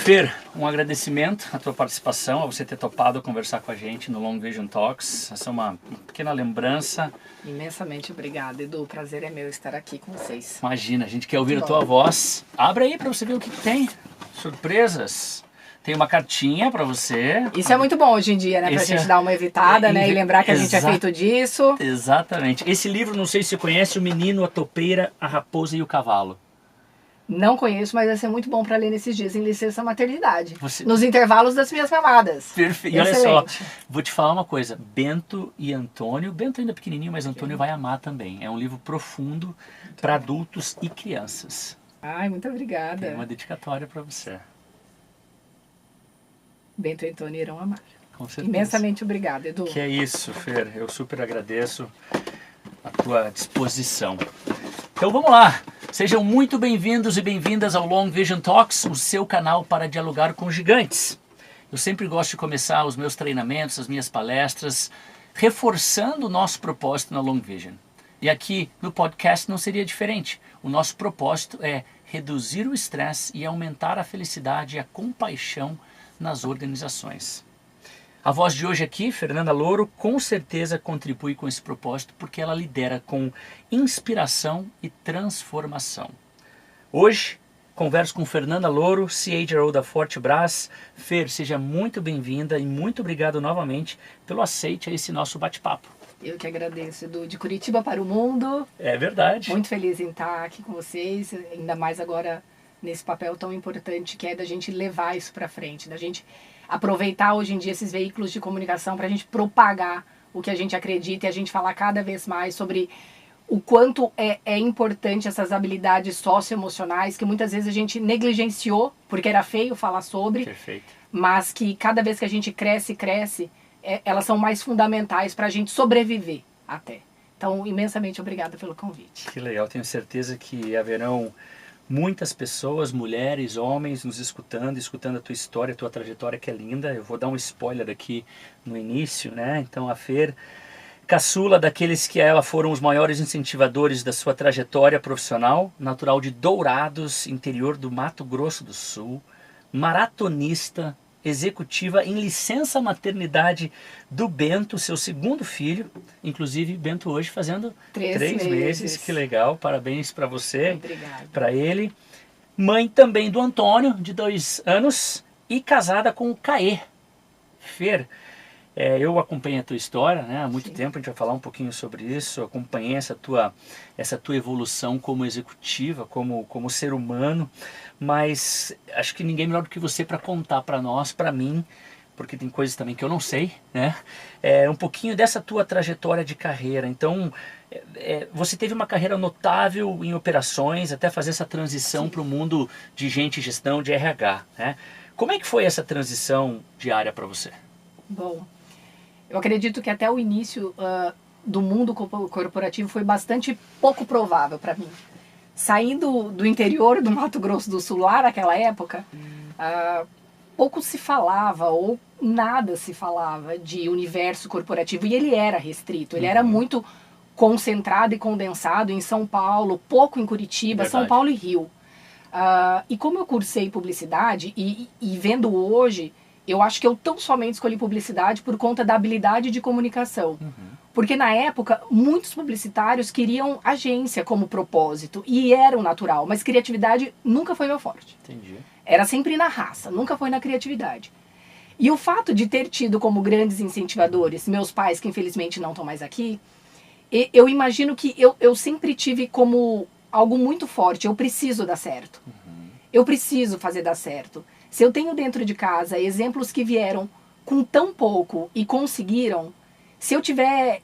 Fer, um agradecimento à tua participação, a você ter topado conversar com a gente no Long Vision Talks. Essa é uma pequena lembrança. Imensamente obrigada, Edu. O prazer é meu estar aqui com vocês. Imagina, a gente quer ouvir a tua voz. Abre aí para você ver o que tem. Surpresas. Tem uma cartinha para você. Isso é muito bom hoje em dia, né? Pra gente dar uma evitada, né? E lembrar que a gente é feito disso. Exatamente. Esse livro, não sei se você conhece, O Menino, a Topeira, a Raposa e o Cavalo. Não conheço, mas vai ser muito bom para ler nesses dias em licença maternidade. Nos intervalos das minhas mamadas. Perfeito. E olha só, vou te falar uma coisa. Bento e Antônio, Bento ainda é pequenininho, mas Antônio vai amar também. É um livro profundo para adultos e crianças. Ai, muito obrigada. Tem uma dedicatória para você. Bento e Antônio irão amar. Com certeza. Imensamente obrigada, Edu. Que é isso, Fer. Eu super agradeço a tua disposição. Então vamos lá. Sejam muito bem-vindos e bem-vindas ao Long Vision Talks, o seu canal para dialogar com gigantes. Eu sempre gosto de começar os meus treinamentos, as minhas palestras, reforçando o nosso propósito na Long Vision. E aqui no podcast não seria diferente. O nosso propósito é reduzir o estresse e aumentar a felicidade e a compaixão nas organizações. A voz de hoje aqui, Fernanda Louro, com certeza contribui com esse propósito porque ela lidera com inspiração e transformação. Hoje, converso com Fernanda Louro, CHRO da Fortebras. Fer, seja muito bem-vinda e muito obrigado novamente pelo aceite a esse nosso bate-papo. Eu que agradeço, Edu. De Curitiba para o mundo. É verdade. Muito feliz em estar aqui com vocês, ainda mais agora nesse papel tão importante que é da gente levar isso para frente, da gente aproveitar hoje em dia esses veículos de comunicação para a gente propagar o que a gente acredita e a gente falar cada vez mais sobre o quanto é importante essas habilidades socioemocionais que muitas vezes a gente negligenciou porque era feio falar sobre. Perfeito. Mas que cada vez que a gente cresce, elas são mais fundamentais para a gente sobreviver até. Então, imensamente obrigada pelo convite. Que legal, tenho certeza que haverão muitas pessoas, mulheres, homens, nos escutando a tua história, a tua trajetória que é linda. Eu vou dar um spoiler aqui no início, né? Então a Fer, caçula daqueles que ela foram os maiores incentivadores da sua trajetória profissional, natural de Dourados, interior do Mato Grosso do Sul, maratonista, executiva em licença maternidade do Bento, seu segundo filho. Inclusive, Bento hoje fazendo 3 meses. Que legal, parabéns para você, para ele. Mãe também do Antônio, de 2 anos, e casada com o Caê. Fer, eu acompanho a tua história, né, há muito tempo, a gente vai falar um pouquinho sobre isso. Eu acompanhei essa tua evolução como executiva, como ser humano, mas acho que ninguém melhor do que você para contar para nós, para mim, porque tem coisas também que eu não sei, né? Um pouquinho dessa tua trajetória de carreira. Então, você teve uma carreira notável em operações, até fazer essa transição para o mundo de gente, gestão, de RH, né? Como é que foi essa transição diária para você? Bom, eu acredito que até o início do mundo corporativo foi bastante pouco provável para mim. Saindo do interior do Mato Grosso do Sul, lá naquela época, pouco se falava ou nada se falava de universo corporativo. E ele era restrito, ele era muito concentrado e condensado em São Paulo, pouco em Curitiba, verdade. São Paulo e Rio. E como eu cursei publicidade e vendo hoje, eu acho que eu tão somente escolhi publicidade por conta da habilidade de comunicação. Porque na época, muitos publicitários queriam agência como propósito e era o natural, mas criatividade nunca foi meu forte. Entendi. Era sempre na raça, nunca foi na criatividade. E o fato de ter tido como grandes incentivadores meus pais, que infelizmente não estão mais aqui, eu imagino que eu sempre tive como algo muito forte, eu preciso dar certo. Eu preciso fazer dar certo. Se eu tenho dentro de casa exemplos que vieram com tão pouco e conseguiram, se eu tiver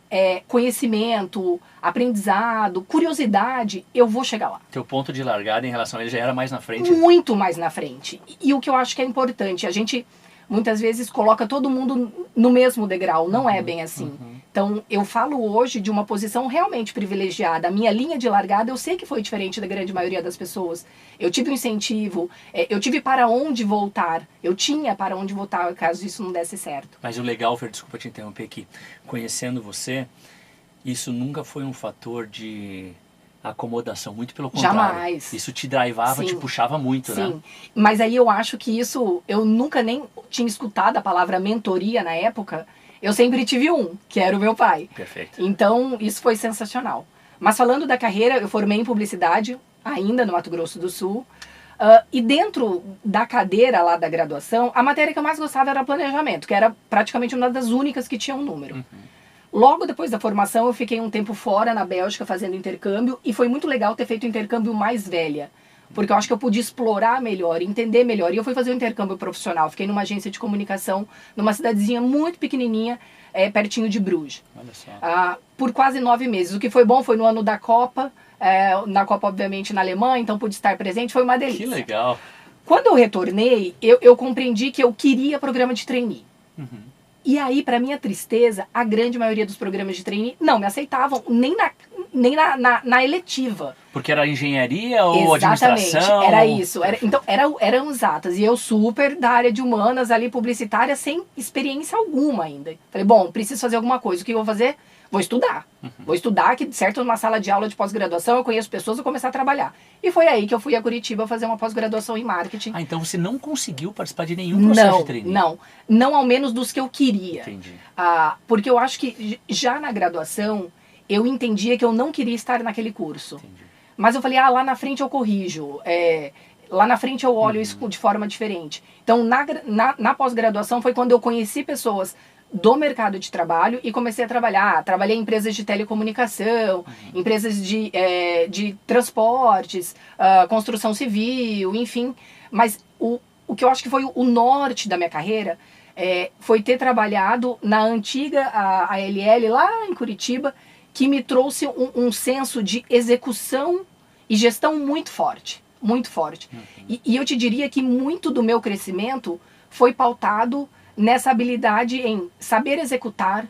conhecimento, aprendizado, curiosidade, eu vou chegar lá. Teu ponto de largada em relação a ele já era mais na frente? Muito mais na frente. E o que eu acho que é importante, a gente muitas vezes coloca todo mundo no mesmo degrau, não é bem assim. Então, eu falo hoje de uma posição realmente privilegiada. A minha linha de largada, eu sei que foi diferente da grande maioria das pessoas. Eu tive um incentivo, eu tive para onde voltar. Eu tinha para onde voltar, caso isso não desse certo. Mas o legal, Fer, desculpa te interromper aqui, conhecendo você, isso nunca foi um fator de acomodação, muito pelo contrário. Jamais. Isso te drivava, Sim. te puxava muito, né? Sim, mas aí eu acho que isso, eu nunca nem tinha escutado a palavra mentoria na época, eu sempre tive um, que era o meu pai. Perfeito. Então, isso foi sensacional. Mas falando da carreira, eu formei em publicidade, ainda no Mato Grosso do Sul, e dentro da cadeira lá da graduação, a matéria que eu mais gostava era planejamento, que era praticamente uma das únicas que tinha um número. Logo depois da formação, eu fiquei um tempo fora na Bélgica fazendo intercâmbio, e foi muito legal ter feito o intercâmbio mais velha, porque eu acho que eu pude explorar melhor, entender melhor. E eu fui fazer um intercâmbio profissional, fiquei numa agência de comunicação, numa cidadezinha muito pequenininha, pertinho de Bruges. Olha só. Por quase 9 meses. O que foi bom foi no ano da Copa, na Copa, obviamente, na Alemanha, então pude estar presente, foi uma delícia. Que legal. Quando eu retornei, eu compreendi que eu queria programa de trainee. E aí, para minha tristeza, a grande maioria dos programas de trainee não me aceitavam, nem na eletiva. Porque era engenharia ou Exatamente, administração? era isso. Então, eram exatas. E eu super da área de humanas ali, publicitária, sem experiência alguma ainda. Falei, bom, preciso fazer alguma coisa. O que eu vou fazer? Vou estudar. Vou estudar, que certo, numa sala de aula de pós-graduação, eu conheço pessoas, vou começar a trabalhar. E foi aí que eu fui a Curitiba fazer uma pós-graduação em marketing. Então você não conseguiu participar de nenhum processo de trainee? Não ao menos dos que eu queria. Entendi. Porque eu acho que já na graduação, eu entendia que eu não queria estar naquele curso. Entendi. Mas eu falei, lá na frente eu corrijo, lá na frente eu olho isso de forma diferente. Então, na pós-graduação foi quando eu conheci pessoas do mercado de trabalho e comecei a trabalhar. Trabalhei em empresas de telecomunicação, empresas de transportes, construção civil, enfim. Mas o que eu acho que foi o norte da minha carreira foi ter trabalhado na antiga ALL lá em Curitiba, que me trouxe um senso de execução e gestão muito forte, muito forte. E eu te diria que muito do meu crescimento foi pautado nessa habilidade em saber executar,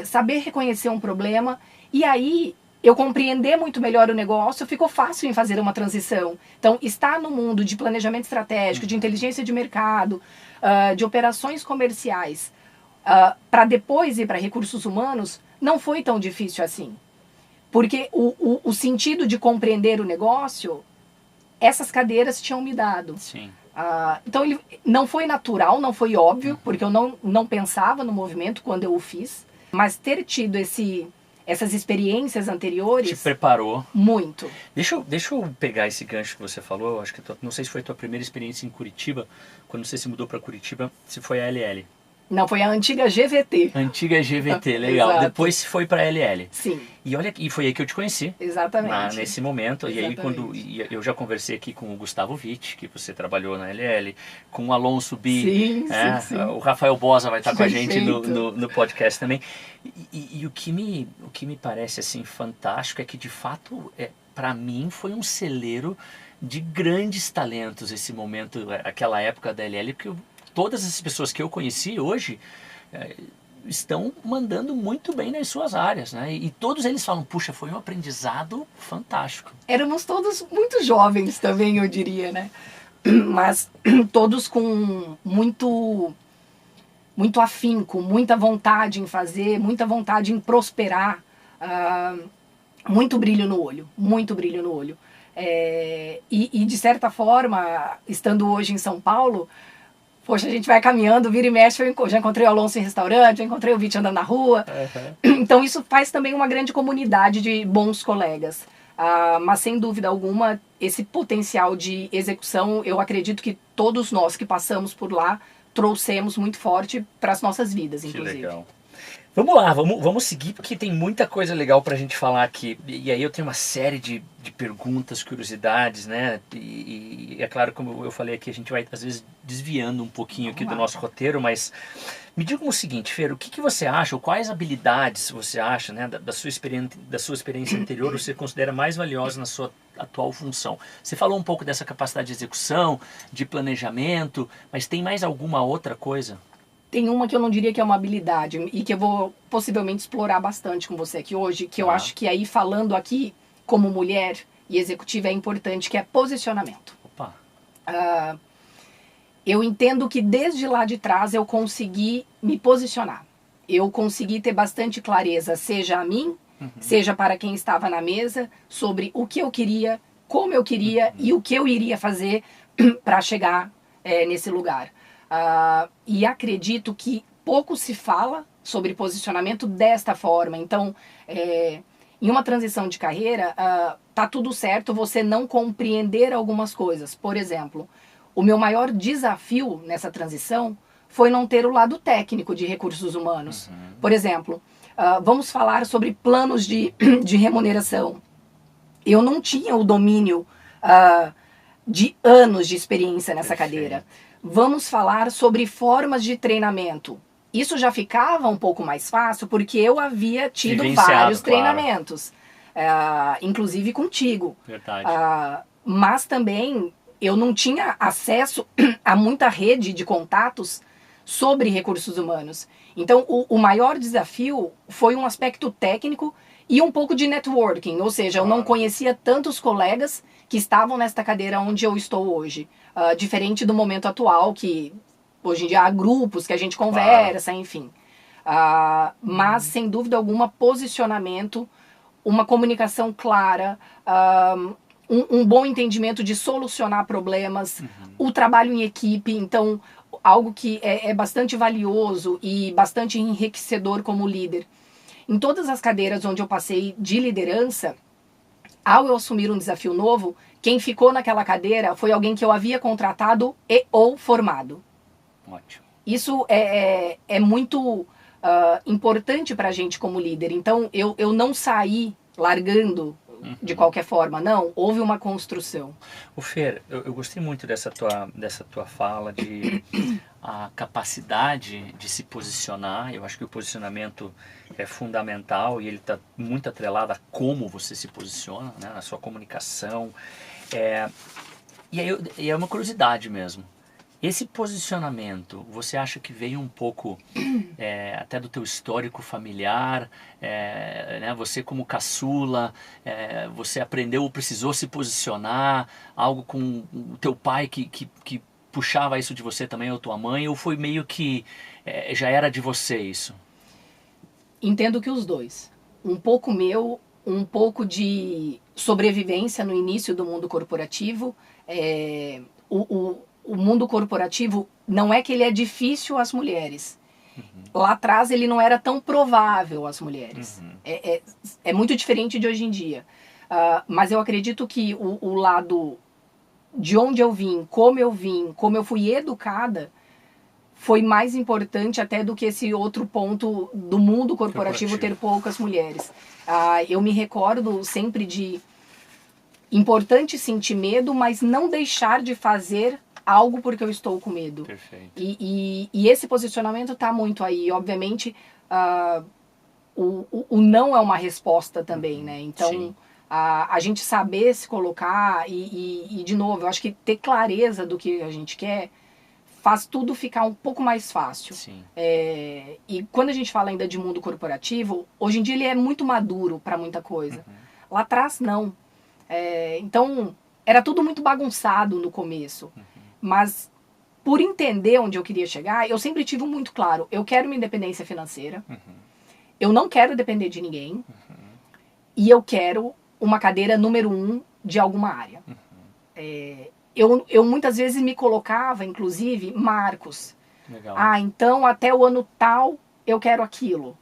saber reconhecer um problema, e aí eu compreender muito melhor o negócio, ficou fácil em fazer uma transição. Então, estar no mundo de planejamento estratégico, de inteligência de mercado, de operações comerciais, para depois ir para recursos humanos, não foi tão difícil assim. Porque o sentido de compreender o negócio, essas cadeiras tinham me dado. Sim. Então, ele não foi natural, não foi óbvio, porque eu não pensava no movimento quando eu o fiz. Mas ter tido essas experiências anteriores... Te preparou. Muito. Deixa eu pegar esse gancho que você falou. Acho que não sei se foi a tua primeira experiência em Curitiba, quando você se mudou para Curitiba, se foi a LL. Não, foi a antiga GVT. Antiga GVT, legal. Exato. Depois foi para LL. Sim. E foi aí que eu te conheci. Exatamente. Nesse momento. Exatamente. E aí eu já conversei aqui com o Gustavo Witt, que você trabalhou na LL, com o Alonso Bi. Sim. O Rafael Bosa vai estar com a gente Perfeito. no podcast também. E o que me parece assim fantástico é que de fato, para mim, foi um celeiro de grandes talentos esse momento, aquela época da LL, porque todas as pessoas que eu conheci hoje estão mandando muito bem nas suas áreas, né? E todos eles falam, puxa, foi um aprendizado fantástico. Éramos todos muito jovens também, eu diria, né? Mas todos com muito afinco, muita vontade em fazer, muita vontade em prosperar, muito brilho no olho, muito brilho no olho. E de certa forma, estando hoje em São Paulo, poxa, a gente vai caminhando, vira e mexe, eu já encontrei o Alonso em restaurante, já encontrei o Vite andando na rua. Então isso faz também uma grande comunidade de bons colegas. Mas sem dúvida alguma, esse potencial de execução, eu acredito que todos nós que passamos por lá trouxemos muito forte para as nossas vidas, inclusive. Que legal. Vamos lá, vamos seguir, porque tem muita coisa legal pra gente falar aqui. E aí eu tenho uma série de perguntas, curiosidades, né? E é claro, como eu falei aqui, a gente vai às vezes desviando um pouquinho aqui do nosso roteiro, mas me diga o seguinte, Fer, o que você acha, ou quais habilidades você acha, né, da sua experiência anterior, você considera mais valiosa na sua atual função? Você falou um pouco dessa capacidade de execução, de planejamento, mas tem mais alguma outra coisa? Tem uma que eu não diria que é uma habilidade e que eu vou possivelmente explorar bastante com você aqui hoje, que eu acho que aí falando aqui como mulher e executiva é importante, que é posicionamento. Opa. Eu entendo que desde lá de trás eu consegui me posicionar. Eu consegui ter bastante clareza, seja a mim, seja para quem estava na mesa, sobre o que eu queria, como eu queria e o que eu iria fazer para chegar nesse lugar. E acredito que pouco se fala sobre posicionamento desta forma. Então, em uma transição de carreira, tá tudo certo você não compreender algumas coisas. Por exemplo, o meu maior desafio nessa transição foi não ter o lado técnico de recursos humanos. Por exemplo, vamos falar sobre planos de remuneração. Eu não tinha o domínio de anos de experiência nessa cadeira. Vamos falar sobre formas de treinamento. Isso já ficava um pouco mais fácil porque eu havia tido vários treinamentos, inclusive contigo. Verdade. Mas também eu não tinha acesso a muita rede de contatos sobre recursos humanos. Então, o maior desafio foi um aspecto técnico e um pouco de networking, ou seja, eu não conhecia tantos colegas que estavam nesta cadeira onde eu estou hoje. Diferente do momento atual, que hoje em dia há grupos que a gente conversa, enfim. Mas, sem dúvida alguma, posicionamento, uma comunicação clara, um bom entendimento de solucionar problemas, o trabalho em equipe, então, algo que é bastante valioso e bastante enriquecedor como líder. Em todas as cadeiras onde eu passei de liderança, ao eu assumir um desafio novo, quem ficou naquela cadeira foi alguém que eu havia contratado e ou formado. Ótimo. Isso é muito importante para a gente como líder. Então, eu não saí largando de qualquer forma, não. Houve uma construção. O Fer, eu gostei muito dessa tua fala de a capacidade de se posicionar. Eu acho que o posicionamento é fundamental e ele está muito atrelado a como você se posiciona, né, na sua comunicação. E aí é uma curiosidade mesmo. Esse posicionamento, você acha que veio um pouco até do teu histórico familiar, né? Você como caçula, você aprendeu ou precisou se posicionar, algo com o teu pai que puxava isso de você também, ou tua mãe, ou foi meio que já era de você isso? Entendo que os dois. Um pouco meu, um pouco de sobrevivência no início do mundo corporativo. O mundo corporativo não é que ele é difícil às mulheres. Lá atrás ele não era tão provável às mulheres. É muito diferente de hoje em dia. Mas eu acredito que o lado de onde eu vim, como eu fui educada, foi mais importante até do que esse outro ponto do mundo corporativo ter poucas mulheres. Eu me recordo sempre de importante sentir medo, mas não deixar de fazer algo porque eu estou com medo. Perfeito. E esse posicionamento está muito aí. Obviamente, o não é uma resposta também, né? Então, a gente saber se colocar e, de novo, eu acho que ter clareza do que a gente quer faz tudo ficar um pouco mais fácil. Sim. E quando a gente fala ainda de mundo corporativo, hoje em dia ele é muito maduro para muita coisa. Lá atrás, não. Então, era tudo muito bagunçado no começo. Mas, por entender onde eu queria chegar, eu sempre tive muito claro. Eu quero minha independência financeira. Eu não quero depender de ninguém. E eu quero uma cadeira número 1 de alguma área. Eu muitas vezes me colocava, inclusive, marcos. Legal. Então até o ano tal eu quero aquilo.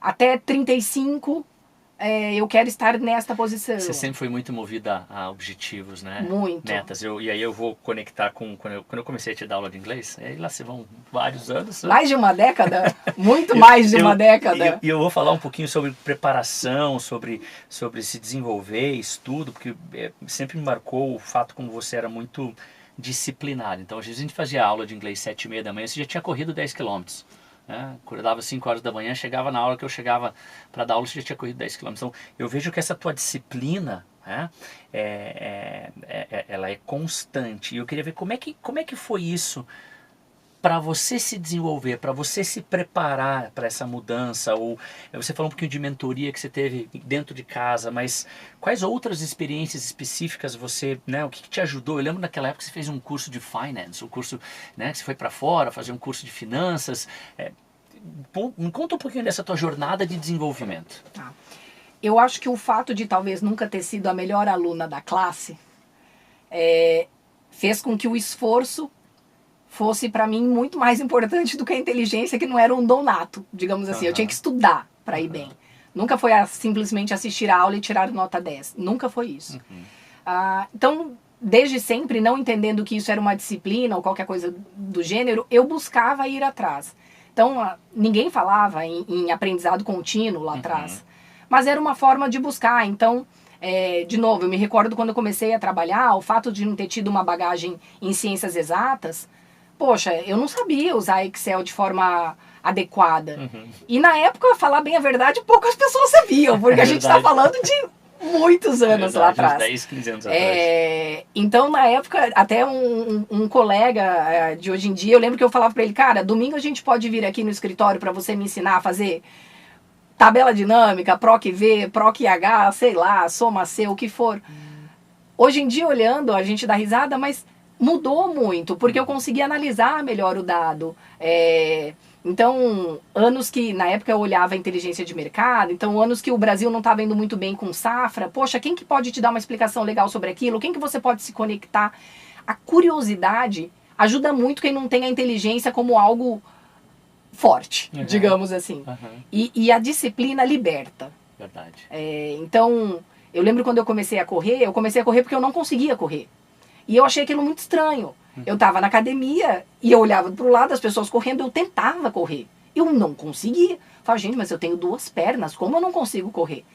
Até 35 eu quero estar nesta posição. Você sempre foi muito movida a objetivos, né? Muito. Metas. E aí eu vou conectar com... Quando eu comecei a te dar aula de inglês, aí lá se vão vários anos. Mais de uma década? Muito mais de uma década. E eu vou falar um pouquinho sobre preparação, sobre se desenvolver, estudo, porque sempre me marcou o fato como você era muito disciplinado. Então, às vezes a gente fazia aula de inglês 7h30 da manhã, você já tinha corrido 10 quilômetros. Acordava 5 horas da manhã, chegava na hora que eu chegava para dar aula, você já tinha corrido 10 km. Então, eu vejo que essa tua disciplina, ela é constante. E eu queria ver como é que foi isso para você se desenvolver, para você se preparar para essa mudança. Ou você falou um pouquinho de mentoria que você teve dentro de casa, mas quais outras experiências específicas você, né, o que te ajudou? Eu lembro naquela época que você fez um curso de finance, um curso, né, que você foi para fora fazer um curso de finanças. Me conta um pouquinho dessa tua jornada de desenvolvimento. eu acho que o fato de talvez nunca ter sido a melhor aluna da classe fez com que o esforço fosse para mim muito mais importante do que a inteligência, que não era um dom nato, digamos assim. Eu tinha que estudar para ir bem. Nunca foi simplesmente assistir a aula e tirar nota 10. Nunca foi isso. Então, desde sempre, não entendendo que isso era uma disciplina ou qualquer coisa do gênero, eu buscava ir atrás. Então, ninguém falava em aprendizado contínuo lá atrás. Mas era uma forma de buscar. Então, de novo, eu me recordo quando eu comecei a trabalhar, o fato de não ter tido uma bagagem em ciências exatas, poxa, eu não sabia usar Excel de forma adequada. E na época, falar bem a verdade, poucas pessoas sabiam, porque a gente está falando de muitos anos lá atrás. 10, 15 anos atrás. Então, na época, até um colega de hoje em dia, eu lembro que eu falava para ele, cara, domingo a gente pode vir aqui no escritório para você me ensinar a fazer tabela dinâmica, PROC V, PROC H, sei lá, soma C, o que for. Hoje em dia, olhando, a gente dá risada, mas mudou muito, porque eu consegui analisar melhor o dado. Então, anos que, na época, eu olhava a inteligência de mercado, então, anos que o Brasil não estava indo muito bem com safra, poxa, quem que pode te dar uma explicação legal sobre aquilo? Quem que você pode se conectar? A curiosidade ajuda muito quem não tem a inteligência como algo forte, digamos assim. E a disciplina liberta. Verdade. Então, eu lembro quando eu comecei a correr porque eu não conseguia correr. E eu achei aquilo muito estranho. Eu estava na academia e eu olhava para o lado, as pessoas correndo, eu tentava correr. Eu não conseguia. Falei, gente, mas eu tenho 2 pernas, como eu não consigo correr?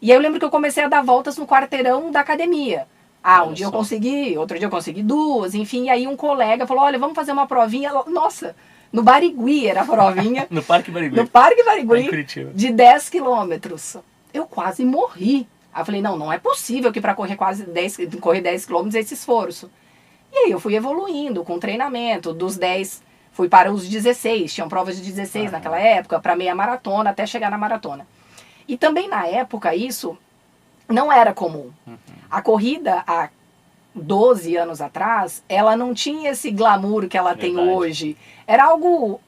E aí eu lembro que eu comecei a dar voltas no quarteirão da academia. Um dia eu consegui, outro dia eu consegui 2, enfim. E aí um colega falou, olha, vamos fazer uma provinha. Nossa, no Barigui era a provinha. No Parque Barigui. No Parque Barigui, em Curitiba. de 10 quilômetros. Eu quase morri. Aí eu falei, não é possível que para correr 10 quilômetros é esse esforço. E aí eu fui evoluindo com treinamento, dos 10 fui para os 16, tinham provas de 16 naquela época, para meia maratona, até chegar na maratona. E também na época isso não era comum. A corrida há 12 anos atrás, ela não tinha esse glamour que ela tem hoje. Era algo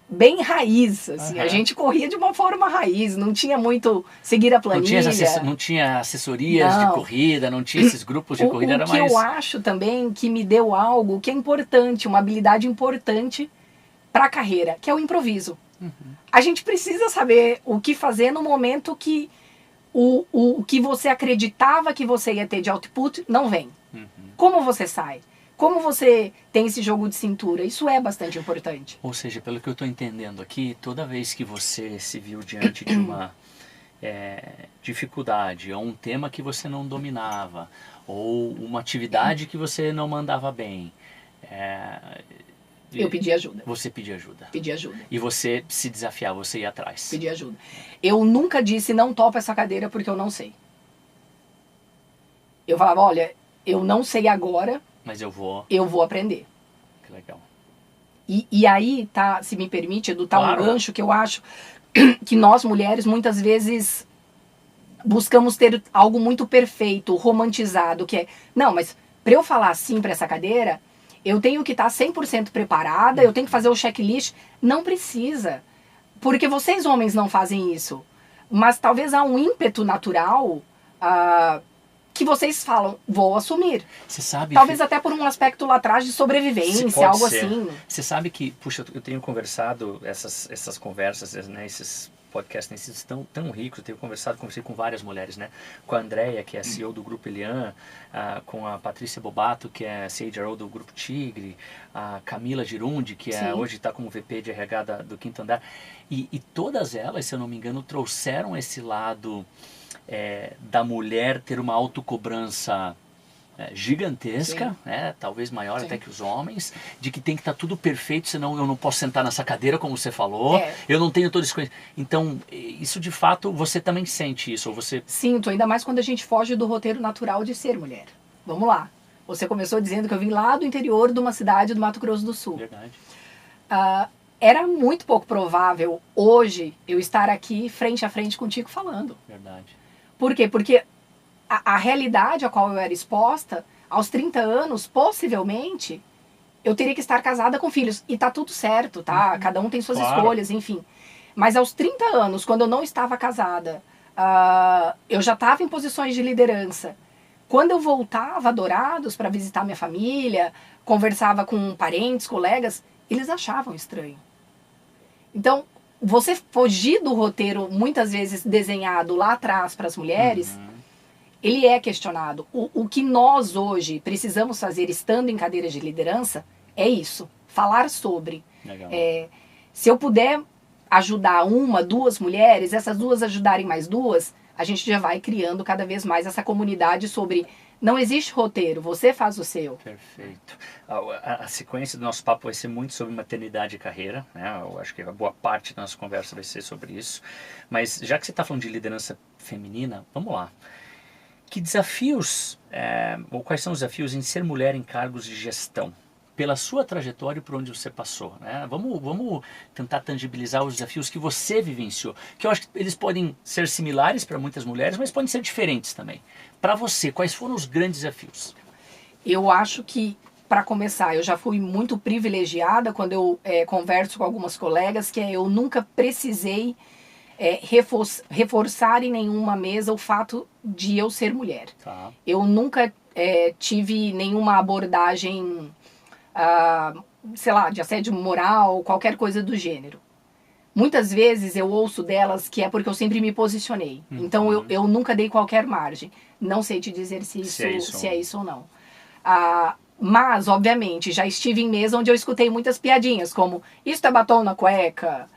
bem raiz, assim. A gente corria de uma forma raiz, não tinha muito seguir a planilha. Não tinha assessorias de corrida, não tinha esses grupos de corrida, era mais... O que eu acho também que me deu algo que é importante, uma habilidade importante para a carreira, que é o improviso. A gente precisa saber o que fazer no momento que o que você acreditava que você ia ter de output não vem. Como você sai? Como você tem esse jogo de cintura? Isso é bastante importante. Ou seja, pelo que eu estou entendendo aqui, toda vez que você se viu diante de uma dificuldade, ou um tema que você não dominava, ou uma atividade que você não mandava bem, eu pedi ajuda. Você pedia ajuda. Pedi ajuda. E você se desafiava, você ia atrás. Pedi ajuda. Eu nunca disse, não topo essa cadeira porque eu não sei. Eu falava, olha, eu não sei agora, mas eu vou aprender. Que legal. E aí, tá, se me permite, Edu, tá claro. Um gancho que eu acho que nós mulheres muitas vezes buscamos ter algo muito perfeito, romantizado, que é, não, mas para eu falar assim para essa cadeira, eu tenho que estar 100% preparada, eu tenho que fazer o checklist. Não precisa, porque vocês homens não fazem isso. Mas talvez há um ímpeto natural que vocês falam, vou assumir. Você sabe, talvez até por um aspecto lá atrás de sobrevivência, algo assim. Você sabe que, puxa, eu tenho conversado, essas conversas, né, esses podcasts têm sido tão ricos, eu tenho conversei com várias mulheres, né, com a Andrea, que é a CEO do Grupo Elian, com a Patrícia Bobato, que é a CHRO do Grupo Tigre, a Camila Girundi, que hoje está como VP de RH do Quinto Andar, e todas elas, se eu não me engano, trouxeram esse lado da mulher ter uma autocobrança gigantesca, né, talvez maior até que os homens, de que tem que estar tudo perfeito, senão eu não posso sentar nessa cadeira, como você falou, eu não tenho todo esse conhecimento. Então, isso de fato, você também sente isso? Ou você... Sinto, ainda mais quando a gente foge do roteiro natural de ser mulher. Vamos lá. Você começou dizendo que eu vim lá do interior de uma cidade do Mato Grosso do Sul. Verdade. Era muito pouco provável hoje eu estar aqui frente a frente contigo falando. Verdade. Por quê? Porque a realidade a qual eu era exposta, aos 30 anos, possivelmente, eu teria que estar casada com filhos. E tá tudo certo, tá? Cada um tem suas escolhas, enfim. Mas aos 30 anos, quando eu não estava casada, eu já estava em posições de liderança. Quando eu voltava a Dourados para visitar minha família, conversava com parentes, colegas, eles achavam estranho. Então, você fugir do roteiro, muitas vezes desenhado lá atrás para as mulheres, ele é questionado. O que nós hoje precisamos fazer, estando em cadeiras de liderança, é isso. Falar sobre. Se eu puder ajudar uma, duas mulheres, essas duas ajudarem mais duas, a gente já vai criando cada vez mais essa comunidade sobre... Não existe roteiro, você faz o seu. Perfeito. A sequência do nosso papo vai ser muito sobre maternidade e carreira, né? Eu acho que a boa parte da nossa conversa vai ser sobre isso. Mas já que você está falando de liderança feminina, vamos lá. Que desafios, ou quais são os desafios em ser mulher em cargos de gestão? Pela sua trajetória e por onde você passou, né? Vamos tentar tangibilizar os desafios que você vivenciou. Que eu acho que eles podem ser similares para muitas mulheres, mas podem ser diferentes também. Para você, quais foram os grandes desafios? Eu acho que, para começar, eu já fui muito privilegiada quando eu converso com algumas colegas, que eu nunca precisei reforçar em nenhuma mesa o fato de eu ser mulher. Tá. Eu nunca tive nenhuma abordagem... sei lá, de assédio moral, qualquer coisa do gênero. Muitas vezes eu ouço delas que é porque eu sempre me posicionei. Então eu nunca dei qualquer margem. Não sei te dizer se é isso ou não. Mas, obviamente, já estive em mesa onde eu escutei muitas piadinhas, como, isso é batom na cueca.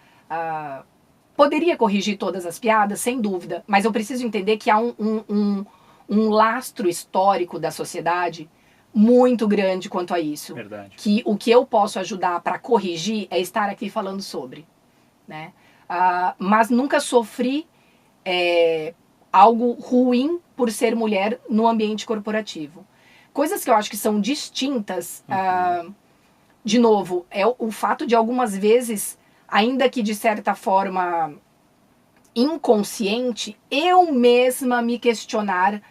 Poderia corrigir todas as piadas, sem dúvida, mas eu preciso entender que há um lastro histórico da sociedade muito grande quanto a isso. Verdade. Que o que eu posso ajudar para corrigir é estar aqui falando sobre. Né? Mas nunca sofri algo ruim por ser mulher no ambiente corporativo. Coisas que eu acho que são distintas, de novo, é o fato de algumas vezes, ainda que de certa forma inconsciente, eu mesma me questionar,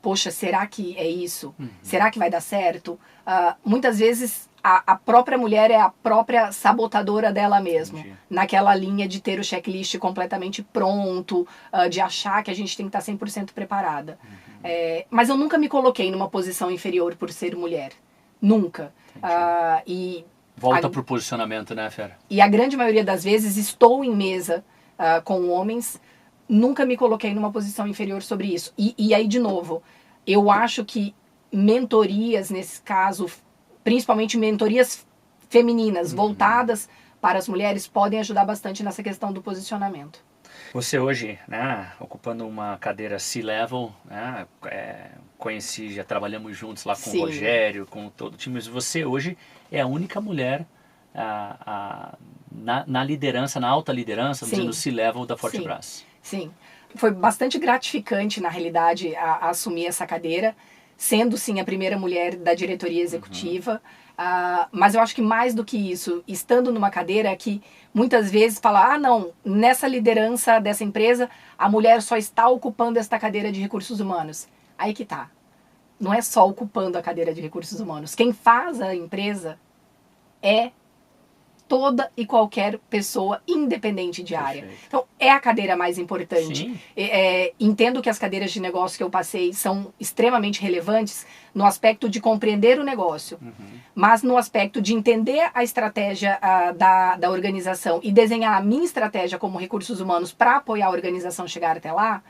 poxa, será que é isso? Será que vai dar certo? Muitas vezes a própria mulher é a própria sabotadora dela mesma. Entendi. Naquela linha de ter o checklist completamente pronto, de achar que a gente tem que estar 100% preparada. Mas eu nunca me coloquei numa posição inferior por ser mulher. Nunca. Volta pro posicionamento, né, Fera? E a grande maioria das vezes estou em mesa com homens, nunca me coloquei numa posição inferior sobre isso. E aí, de novo, eu acho que mentorias, nesse caso, principalmente mentorias femininas, voltadas para as mulheres, podem ajudar bastante nessa questão do posicionamento. Você hoje, né, ocupando uma cadeira C-Level, né, conheci, já trabalhamos juntos lá com o Rogério, com todo o time, mas você hoje é a única mulher na liderança, na alta liderança, vamos dizer, no C-Level da Fortebras. Sim, foi bastante gratificante, na realidade, a assumir essa cadeira, sendo, sim, a primeira mulher da diretoria executiva. Mas eu acho que mais do que isso, estando numa cadeira que muitas vezes fala, não, nessa liderança dessa empresa, a mulher só está ocupando esta cadeira de recursos humanos. Aí que tá. Não é só ocupando a cadeira de recursos humanos. Quem faz a empresa é toda e qualquer pessoa, independente de área. Então, é a cadeira mais importante. Entendo que as cadeiras de negócio que eu passei são extremamente relevantes no aspecto de compreender o negócio, mas no aspecto de entender a estratégia da organização e desenhar a minha estratégia como recursos humanos para apoiar a organização chegar até lá,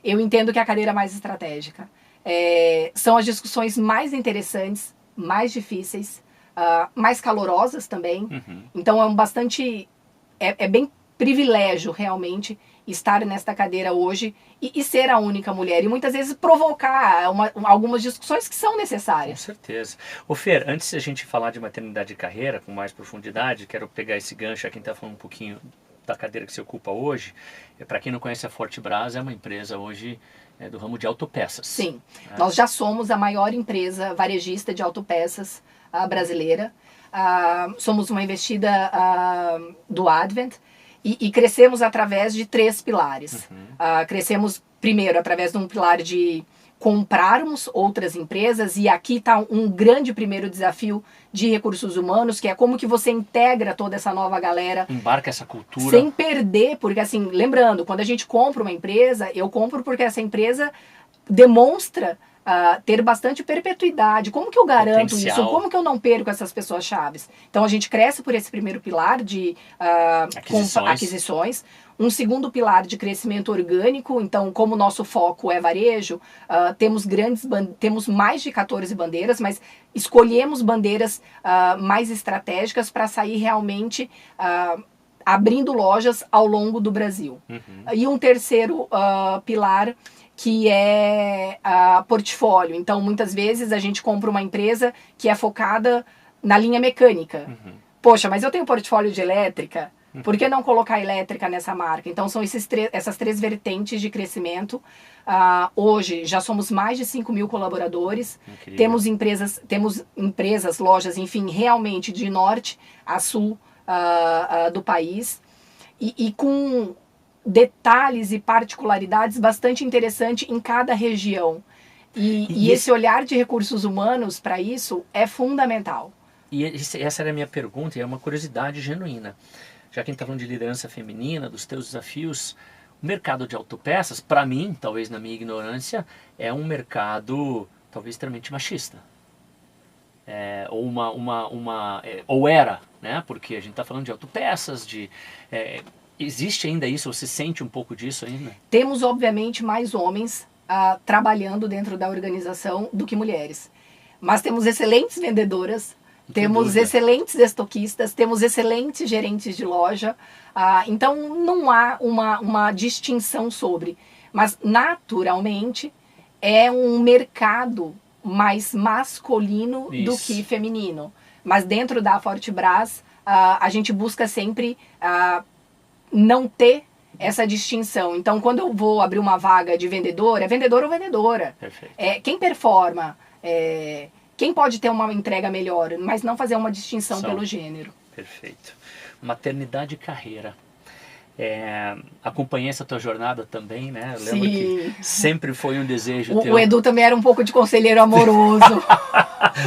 eu entendo que é a cadeira mais estratégica. São as discussões mais interessantes, mais difíceis, mais calorosas também. Então é bem privilégio realmente estar nesta cadeira hoje e ser a única mulher. E muitas vezes provocar algumas discussões que são necessárias. Com certeza. Ô Fer, antes de a gente falar de maternidade e carreira com mais profundidade, quero pegar esse gancho aqui, está falando um pouquinho da cadeira que você ocupa hoje. Para quem não conhece a Fortebras, é uma empresa hoje do ramo de autopeças. Sim, nós já somos a maior empresa varejista de autopeças brasileira. Somos uma investida do Advent e crescemos através de 3 pilares. Crescemos primeiro através de um pilar de comprarmos outras empresas, e aqui está um grande primeiro desafio de recursos humanos, que é como que você integra toda essa nova galera. Embarca essa cultura. Sem perder, porque assim, lembrando, quando a gente compra uma empresa, eu compro porque essa empresa demonstra ter bastante perpetuidade. Como que eu garanto Potencial. isso? Como que eu não perco essas pessoas chaves? Então a gente cresce por esse primeiro pilar de aquisições. Um segundo pilar de crescimento orgânico. Então, como o nosso foco é varejo, temos mais de 14 bandeiras, mas escolhemos bandeiras mais estratégicas para sair realmente abrindo lojas ao longo do Brasil. E um terceiro pilar, que é portfólio. Então, muitas vezes a gente compra uma empresa que é focada na linha mecânica. Poxa, mas eu tenho portfólio de elétrica, por que não colocar elétrica nessa marca? Então, são essas três vertentes de crescimento. Hoje, já somos mais de 5 mil colaboradores. Temos empresas, lojas, enfim, realmente de norte a sul do país. E com detalhes e particularidades bastante interessantes em cada região. E esse olhar de recursos humanos para isso é fundamental. E essa era a minha pergunta, e é uma curiosidade genuína. Já que a gente está falando de liderança feminina, dos teus desafios, o mercado de autopeças, para mim, talvez na minha ignorância, é um mercado talvez extremamente machista. Ou era, né? Porque a gente está falando de autopeças, existe ainda isso? Você sente um pouco disso ainda? Temos, obviamente, mais homens trabalhando dentro da organização do que mulheres. Mas temos excelentes vendedoras, temos excelentes estoquistas, temos excelentes gerentes de loja. Então, não há uma distinção sobre. Mas, naturalmente, é um mercado mais masculino do que feminino. Mas dentro da Fortebras, a gente busca sempre não ter essa distinção. Então, quando eu vou abrir uma vaga de vendedor, é vendedor ou vendedora. Perfeito. Quem performa, quem pode ter uma entrega melhor, mas não fazer uma distinção pelo gênero. Perfeito. Maternidade e carreira. Acompanhei essa tua jornada também, né? Eu lembro que sempre foi um desejo teu. O Edu também era um pouco de conselheiro amoroso.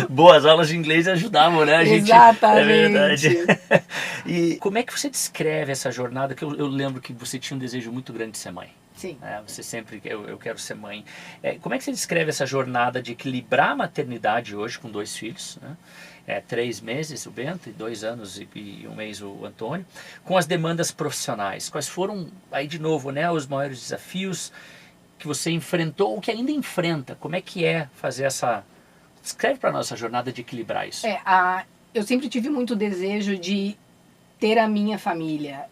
Boas aulas de inglês ajudavam, né? Exatamente. É verdade. E como é que você descreve essa jornada? Que eu lembro que você tinha um desejo muito grande de ser mãe. Sim. Você sempre, eu quero ser mãe. Como é que você descreve essa jornada de equilibrar a maternidade hoje com 2 filhos, né? 3 meses o Bento, e 2 anos e 1 mês o Antônio, com as demandas profissionais? Quais foram, aí de novo, né, os maiores desafios que você enfrentou ou que ainda enfrenta? Como é que é fazer essa... Descreve para nós essa jornada de equilibrar isso. Eu sempre tive muito desejo de ter a minha família.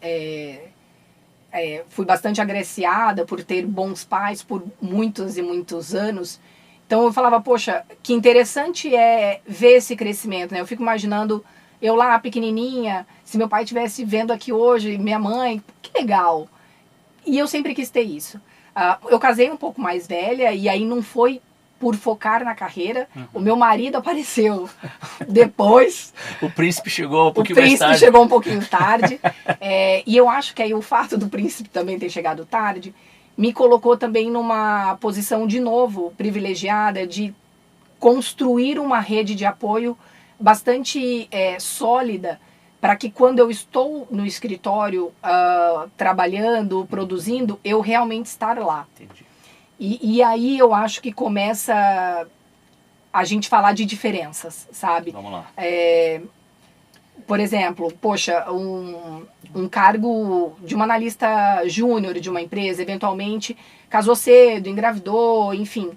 Fui bastante agraciada por ter bons pais por muitos e muitos anos. Então eu falava, poxa, que interessante é ver esse crescimento, né? Eu fico imaginando eu lá pequenininha, se meu pai estivesse vendo aqui hoje, minha mãe, que legal. E eu sempre quis ter isso. Eu casei um pouco mais velha e aí não foi por focar na carreira. O meu marido apareceu depois. O príncipe chegou um pouquinho mais tarde. O príncipe chegou um pouquinho tarde. E eu acho que aí o fato do príncipe também ter chegado tarde me colocou também numa posição, de novo, privilegiada de construir uma rede de apoio bastante sólida para que quando eu estou no escritório trabalhando, produzindo, eu realmente estar lá. Entendi. E aí eu acho que começa a gente falar de diferenças, sabe? Vamos lá. Por exemplo, poxa, um cargo de uma analista júnior de uma empresa, eventualmente casou cedo, engravidou, enfim.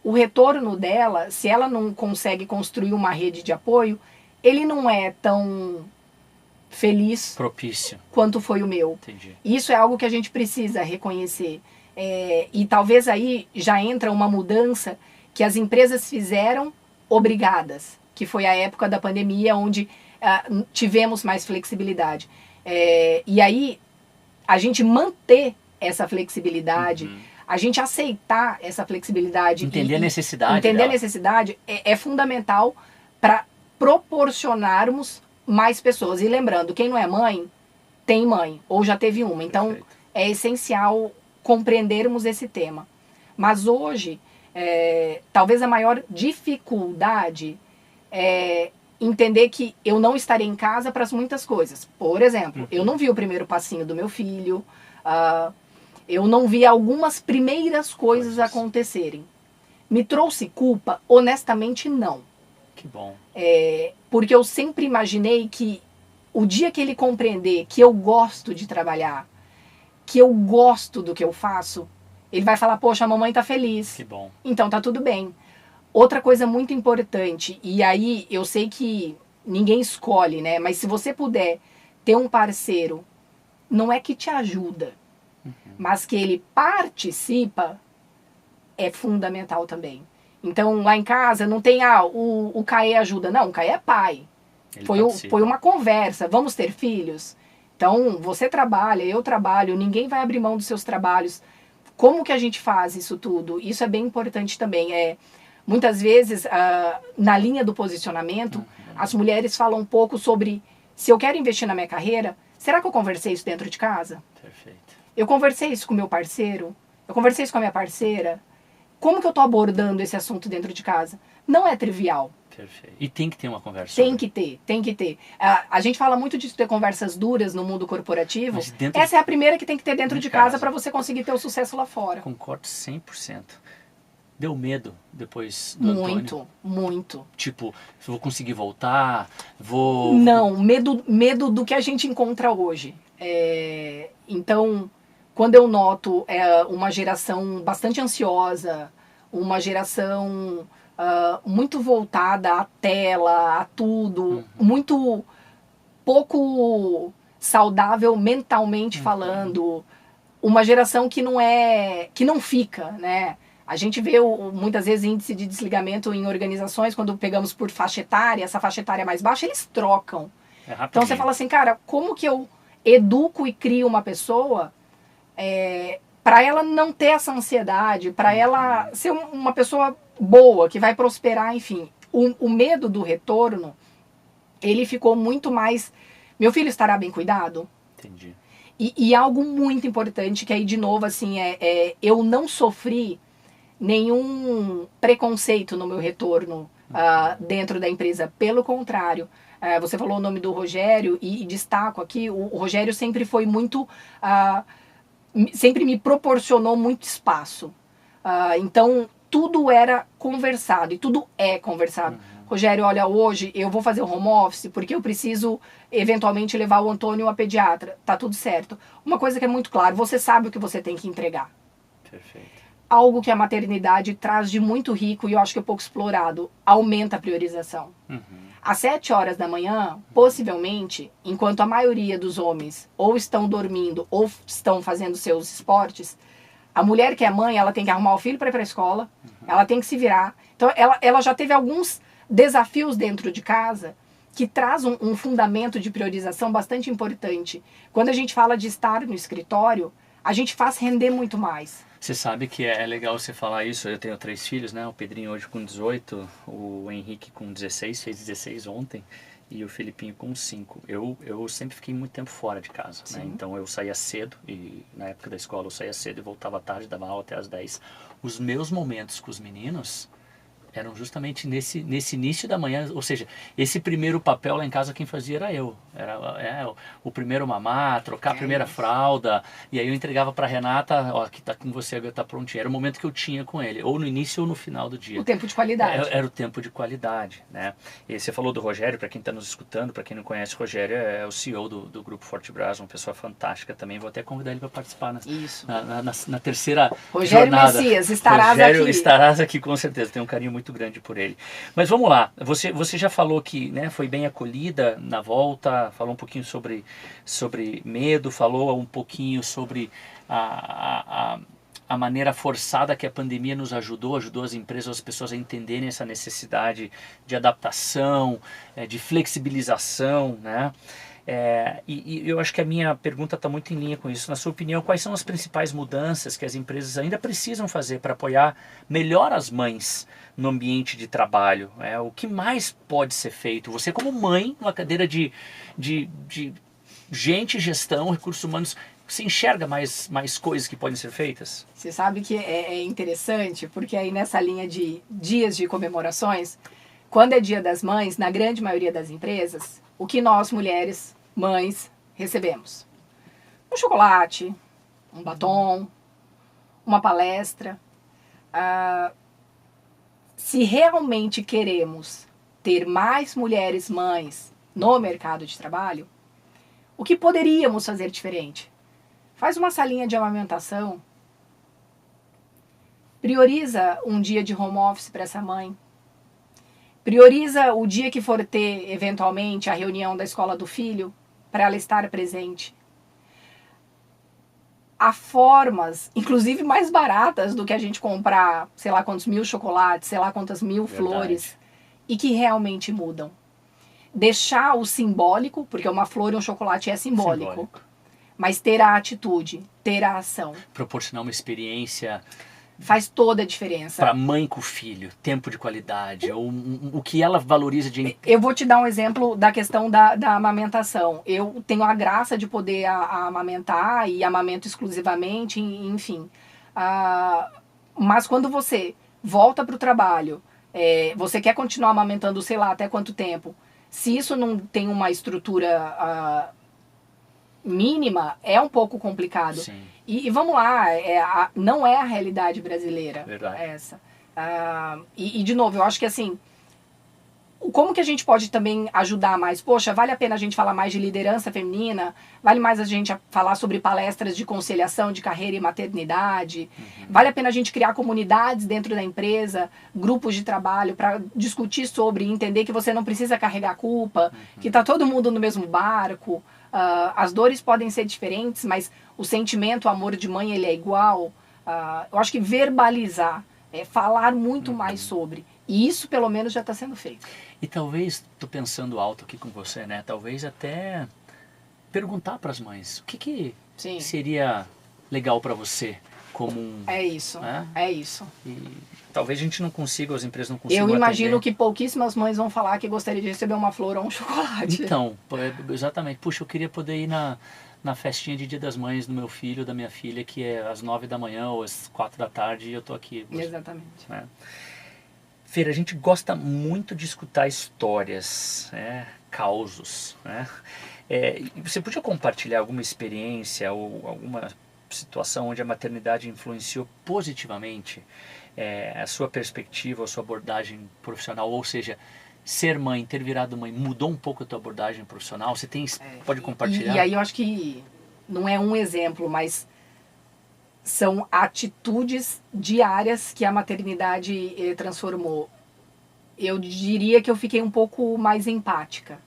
O retorno dela, se ela não consegue construir uma rede de apoio, ele não é tão feliz, propício, quanto foi o meu. Entendi. Isso é algo que a gente precisa reconhecer. E talvez aí já entra uma mudança que as empresas fizeram obrigadas, que foi a época da pandemia, onde tivemos mais flexibilidade. E aí, a gente manter essa flexibilidade, a gente aceitar essa flexibilidade. Entender a necessidade. Entender a necessidade é fundamental para proporcionarmos mais pessoas. E lembrando, quem não é mãe, tem mãe, ou já teve uma. Então, é essencial compreendermos esse tema. Mas hoje, Talvez a maior dificuldade é entender que eu não estarei em casa para muitas coisas. Por exemplo, eu não vi o primeiro passinho do meu filho, eu não vi algumas primeiras coisas acontecerem. Me trouxe culpa? Honestamente, não. Que bom. Porque eu sempre imaginei que o dia que ele compreender que eu gosto de trabalhar, que eu gosto do que eu faço, ele vai falar, poxa, a mamãe tá feliz. Que bom. Então tá tudo bem. Outra coisa muito importante, e aí eu sei que ninguém escolhe, né? Mas se você puder ter um parceiro, não é que te ajuda, mas que ele participa, é fundamental também. Então lá em casa não tem, o Caê ajuda. Não, o Caê é pai. Foi uma conversa, vamos ter filhos? Então você trabalha, eu trabalho, ninguém vai abrir mão dos seus trabalhos. Como que a gente faz isso tudo? Isso é bem importante também. Muitas vezes, na linha do posicionamento, as mulheres falam um pouco sobre se eu quero investir na minha carreira, será que eu conversei isso dentro de casa? Perfeito. Eu conversei isso com o meu parceiro? Eu conversei isso com a minha parceira? Como que eu estou abordando esse assunto dentro de casa? Não é trivial. Perfeito. E tem que ter uma conversa. Tem que ter. A gente fala muito de ter conversas duras no mundo corporativo. Essa é a primeira que tem que ter dentro de casa para você conseguir ter o sucesso lá fora. Concordo 100%. Deu medo depois do Antônio? Muito. Tipo, vou conseguir voltar? Não, medo do que a gente encontra hoje. Então, quando eu noto uma geração bastante ansiosa, uma geração muito voltada à tela, a tudo, muito pouco saudável mentalmente falando, uma geração que não fica, né? A gente vê muitas vezes índice de desligamento em organizações, quando pegamos por faixa etária, essa faixa etária mais baixa, eles trocam. Então você fala assim, cara, como que eu educo e crio uma pessoa para ela não ter essa ansiedade, para ela ser uma pessoa boa, que vai prosperar, enfim. O medo do retorno, ele ficou muito mais... Meu filho estará bem cuidado? Entendi. E algo muito importante, que aí de novo, assim, eu não sofri nenhum preconceito no meu retorno dentro da empresa. Pelo contrário, você falou o nome do Rogério e destaco aqui, o Rogério sempre foi muito... sempre me proporcionou muito espaço. Então, tudo era conversado e tudo é conversado. Rogério, olha, hoje eu vou fazer o home office porque eu preciso eventualmente levar o Antônio a pediatra. Tá tudo certo. Uma coisa que é muito claro, você sabe o que você tem que entregar. Perfeito. Algo que a maternidade traz de muito rico e eu acho que é pouco explorado, aumenta a priorização. Às 7 horas da manhã, possivelmente, enquanto a maioria dos homens ou estão dormindo ou estão fazendo seus esportes, a mulher que é mãe, ela tem que arrumar o filho para ir para a escola, ela tem que se virar. Então, ela já teve alguns desafios dentro de casa que traz um fundamento de priorização bastante importante. Quando a gente fala de estar no escritório, a gente faz render muito mais. Você sabe que é legal você falar isso. Eu tenho 3 filhos, né? O Pedrinho hoje com 18, o Henrique com 16, fez 16 ontem, e o Felipinho com 5. Eu sempre fiquei muito tempo fora de casa, né? Então eu saía cedo, e na época da escola eu saía cedo e voltava à tarde, dava aula até às 10. Os meus momentos com os meninos eram justamente nesse início da manhã, ou seja, esse primeiro papel lá em casa quem fazia era eu. Era o primeiro mamar, trocar a primeira fralda, e aí eu entregava para Renata, ó, que tá com você, agora tá prontinho. Era o momento que eu tinha com ele, ou no início ou no final do dia. O tempo de qualidade. Era o tempo de qualidade, né? E você falou do Rogério, para quem está nos escutando, para quem não conhece, o Rogério é o CEO do Grupo Fortebras, uma pessoa fantástica também. Vou até convidar ele para participar na terceira Rogério jornada. Messias, estarás Rogério, aqui. estarás aqui com certeza, tenho um carinho muito grande por ele. Mas vamos lá, você já falou que, né, foi bem acolhida na volta, falou um pouquinho sobre medo, falou um pouquinho sobre a maneira forçada que a pandemia nos ajudou as empresas, as pessoas a entenderem essa necessidade de adaptação, de flexibilização, né? E eu acho que a minha pergunta está muito em linha com isso. Na sua opinião, quais são as principais mudanças que as empresas ainda precisam fazer para apoiar melhor as mães no ambiente de trabalho? O que mais pode ser feito? Você como mãe, numa cadeira de gente, gestão, recursos humanos, Você enxerga mais coisas que podem ser feitas? Você sabe que é interessante, porque aí nessa linha de dias de comemorações, quando é Dia das Mães, na grande maioria das empresas, o que nós, mulheres, mães, recebemos? Um chocolate, um batom, uma palestra. Se realmente queremos ter mais mulheres mães no mercado de trabalho, o que poderíamos fazer diferente? Faz uma salinha de amamentação. Prioriza um dia de home office para essa mãe. Prioriza o dia que for ter, eventualmente, a reunião da escola do filho, para ela estar presente. Há formas, inclusive mais baratas do que a gente comprar, sei lá quantos mil chocolates, sei lá quantas mil flores, e que realmente mudam. Deixar o simbólico, porque uma flor e um chocolate é simbólico. Mas ter a atitude, ter a ação. Proporcionar uma experiência... Faz toda a diferença. Para mãe com filho, tempo de qualidade, ou o que ela valoriza de... Eu vou te dar um exemplo da questão da amamentação. Eu tenho a graça de poder amamentar e amamento exclusivamente, enfim. Mas quando você volta para o trabalho, você quer continuar amamentando, sei lá, até quanto tempo? Se isso não tem uma estrutura mínima, é um pouco complicado. Sim. E vamos lá, não é a realidade brasileira. Verdade. Essa. E de novo, eu acho que assim, como que a gente pode também ajudar mais? Poxa, vale a pena a gente falar mais de liderança feminina? Vale mais a gente falar sobre palestras de conciliação de carreira e maternidade? Vale a pena a gente criar comunidades dentro da empresa, grupos de trabalho para discutir sobre, entender que você não precisa carregar a culpa, que está todo mundo no mesmo barco. As dores podem ser diferentes, mas o sentimento, o amor de mãe, ele é igual. Eu acho que verbalizar, falar muito mais sobre. E isso, pelo menos, já está sendo feito. E talvez, estou pensando alto aqui com você, né? Talvez até perguntar para as mães, o que seria legal para você como um... É isso, é isso. E talvez a gente não consiga, as empresas não consigam Eu imagino atender. que pouquíssimas mães vão falar que gostaria de receber uma flor ou um chocolate. Então, exatamente. Puxa, eu queria poder ir na festinha de Dia das Mães do meu filho, da minha filha, que é às 9 da manhã ou às 4 da tarde e eu tô aqui. Exatamente. Né? Feira, a gente gosta muito de escutar histórias, causos, né? Você podia compartilhar alguma experiência ou alguma situação onde a maternidade influenciou positivamente a sua perspectiva, a sua abordagem profissional, ou seja, ser mãe, ter virado mãe, mudou um pouco a tua abordagem profissional? Você pode compartilhar? E aí eu acho que não é um exemplo, mas são atitudes diárias que a maternidade transformou. Eu diria que eu fiquei um pouco mais empática.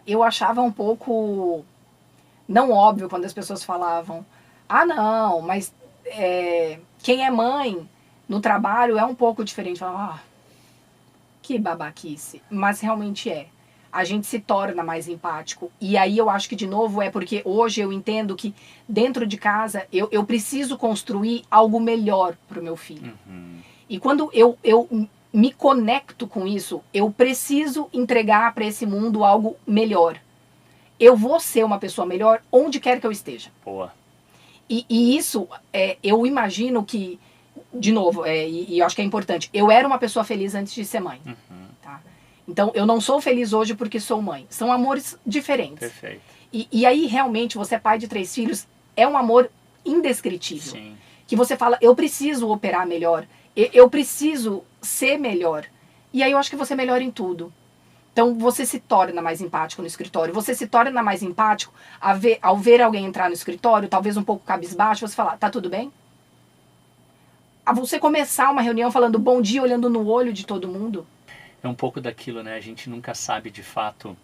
Eu achava um pouco não óbvio quando as pessoas falavam: não, mas quem é mãe no trabalho é um pouco diferente. Eu falava, que babaquice. Mas realmente é. A gente se torna mais empático. E aí eu acho que, de novo, é porque hoje eu entendo que dentro de casa eu preciso construir algo melhor para o meu filho. E quando eu me conecto com isso, eu preciso entregar para esse mundo algo melhor. Eu vou ser uma pessoa melhor onde quer que eu esteja. Boa. E isso, eu imagino que, de novo, e eu acho que é importante, eu era uma pessoa feliz antes de ser mãe. Tá? Então, eu não sou feliz hoje porque sou mãe. São amores diferentes. Perfeito. E aí, realmente, você é pai de 3 filhos, é um amor indescritível. Sim. Que você fala, eu preciso operar melhor, eu preciso ser melhor. E aí eu acho que você melhora em tudo. Então, você se torna mais empático no escritório. Você se torna mais empático ao ver alguém entrar no escritório, talvez um pouco cabisbaixo, você falar, tá tudo bem? A você começar uma reunião falando bom dia, olhando no olho de todo mundo. É um pouco daquilo, né? A gente nunca sabe de fato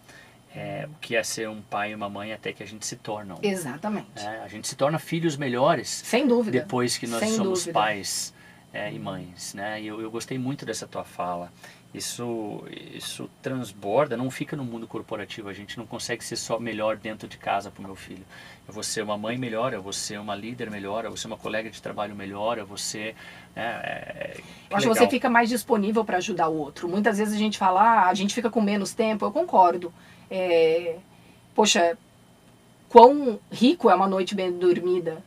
o que é ser um pai e uma mãe até que a gente se torna um. Exatamente. A gente se torna filhos melhores. Sem dúvida. Depois que nós Sem somos dúvida. pais e mães, né? E eu gostei muito dessa tua fala. Isso transborda, não fica no mundo corporativo. A gente não consegue ser só melhor dentro de casa para o meu filho. Eu vou ser uma mãe melhor, eu vou ser uma líder melhor, eu vou ser uma colega de trabalho melhor, eu vou ser... eu acho que você fica mais disponível para ajudar o outro. Muitas vezes a gente fala, a gente fica com menos tempo. Eu concordo. Poxa, quão rico é uma noite bem dormida.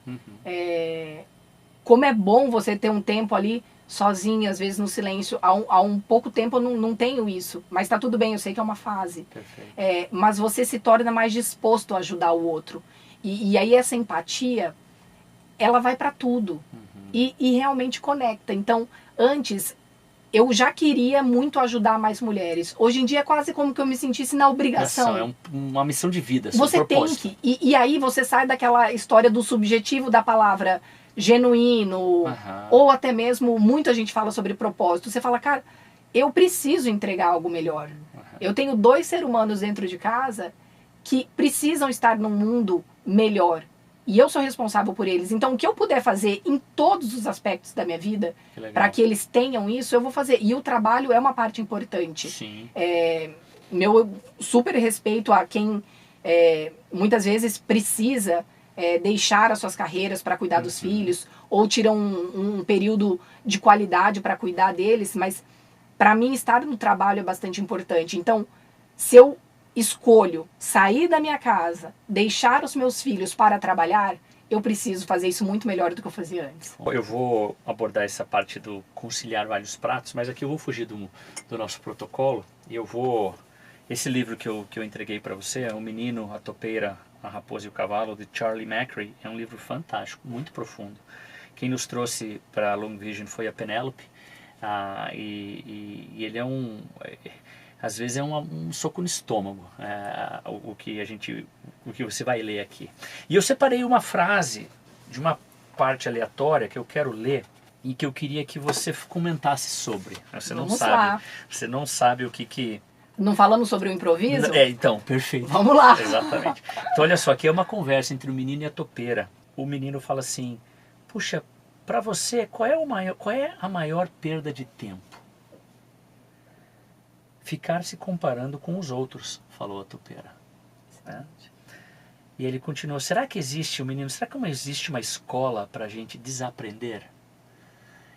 Como é bom você ter um tempo ali sozinho, às vezes no silêncio. Há um pouco tempo eu não tenho isso, mas tá tudo bem, eu sei que é uma fase. Mas você se torna mais disposto a ajudar o outro. E aí essa empatia, ela vai para tudo. E realmente conecta. Então, antes, eu já queria muito ajudar mais mulheres. Hoje em dia é quase como que eu me sentisse na obrigação. É uma missão de vida, você tem que. E aí você sai daquela história do subjetivo da palavra genuíno, ou até mesmo, muita gente fala sobre propósito. Você fala, cara, eu preciso entregar algo melhor. Eu tenho 2 seres humanos dentro de casa que precisam estar num mundo melhor. E eu sou responsável por eles. Então, o que eu puder fazer em todos os aspectos da minha vida, para que eles tenham isso, eu vou fazer. E o trabalho é uma parte importante. Sim. Meu super respeito a quem muitas vezes precisa deixar as suas carreiras para cuidar dos filhos, ou tira um período de qualidade para cuidar deles, mas para mim estar no trabalho é bastante importante. Então, se eu escolho sair da minha casa, deixar os meus filhos para trabalhar, eu preciso fazer isso muito melhor do que eu fazia antes. Eu vou abordar essa parte do conciliar vários pratos, mas aqui eu vou fugir do nosso protocolo e eu vou... Esse livro que eu entreguei para você é O Menino, a Topeira, a Raposa e o Cavalo, de Charlie Macri. É um livro fantástico, muito profundo. Quem nos trouxe para a Long Vision foi a Penélope, e ele é às vezes é um soco no estômago, o que você vai ler aqui. E eu separei uma frase de uma parte aleatória que eu quero ler e que eu queria que você comentasse sobre. Você não sabe o que... Não falamos sobre o improviso? Então, perfeito. Vamos lá. Exatamente. Então, olha só, aqui é uma conversa entre o menino e a topeira. O menino fala assim, puxa, para você, qual é a maior perda de tempo? Ficar se comparando com os outros, falou a topeira. E ele continuou, será que existe uma escola para a gente desaprender?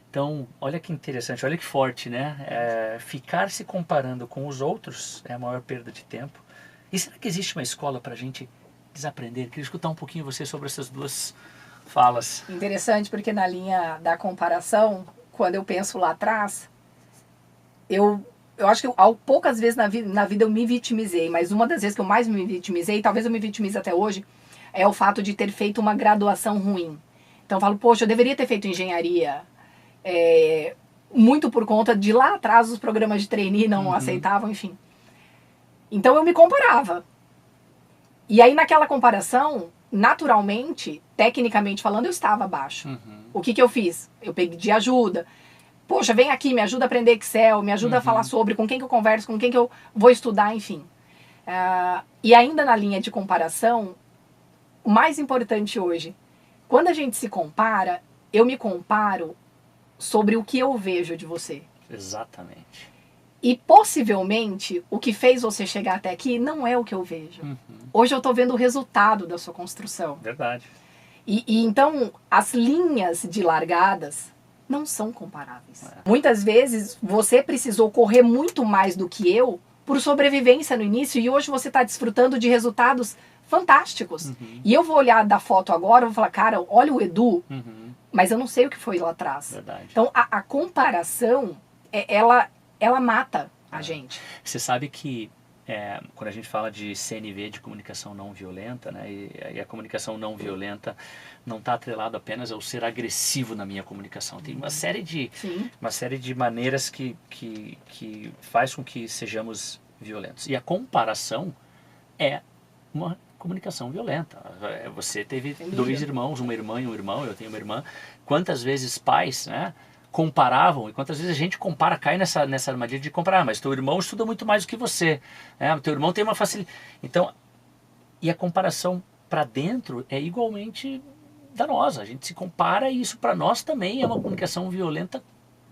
Então, olha que interessante, olha que forte, né? Ficar se comparando com os outros é a maior perda de tempo. E será que existe uma escola para a gente desaprender? Queria escutar um pouquinho você sobre essas duas falas. Interessante, porque na linha da comparação, quando eu penso lá atrás, eu acho que poucas vezes na vida eu me vitimizei, mas uma das vezes que eu mais me vitimizei, talvez eu me vitimize até hoje, é o fato de ter feito uma graduação ruim. Então eu falo, poxa, eu deveria ter feito engenharia, muito por conta de lá atrás os programas de trainee não aceitavam, enfim. Então eu me comparava. E aí naquela comparação, naturalmente, tecnicamente falando, eu estava abaixo. O que eu fiz? Eu pedi ajuda. Poxa, vem aqui, me ajuda a aprender Excel, me ajuda a falar sobre com quem que eu converso, com quem que eu vou estudar, enfim. E ainda na linha de comparação, o mais importante hoje, quando a gente se compara, eu me comparo sobre o que eu vejo de você. Exatamente. E possivelmente o que fez você chegar até aqui não é o que eu vejo. Hoje eu estou vendo o resultado da sua construção. Verdade. E então as linhas de largadas não são comparáveis. Muitas vezes você precisou correr muito mais do que eu por sobrevivência no início e hoje você está desfrutando de resultados fantásticos. E eu vou olhar da foto agora e vou falar, cara, olha o Edu, mas eu não sei o que foi lá atrás. Verdade. Então a comparação, ela mata a gente. Você sabe que quando a gente fala de CNV, de comunicação não violenta, né, e a comunicação não violenta não está atrelado apenas ao ser agressivo na minha comunicação. Tem uma série de maneiras que faz com que sejamos violentos. E a comparação é uma comunicação violenta. Você teve 2 irmãos, uma irmã e um irmão, eu tenho uma irmã. Quantas vezes pais, né, comparavam, e quantas vezes a gente cai nessa armadilha de comparar, mas teu irmão estuda muito mais do que você, né? Teu irmão tem uma facilidade. Então, e a comparação para dentro é igualmente danosa. A gente se compara e isso para nós também é uma comunicação violenta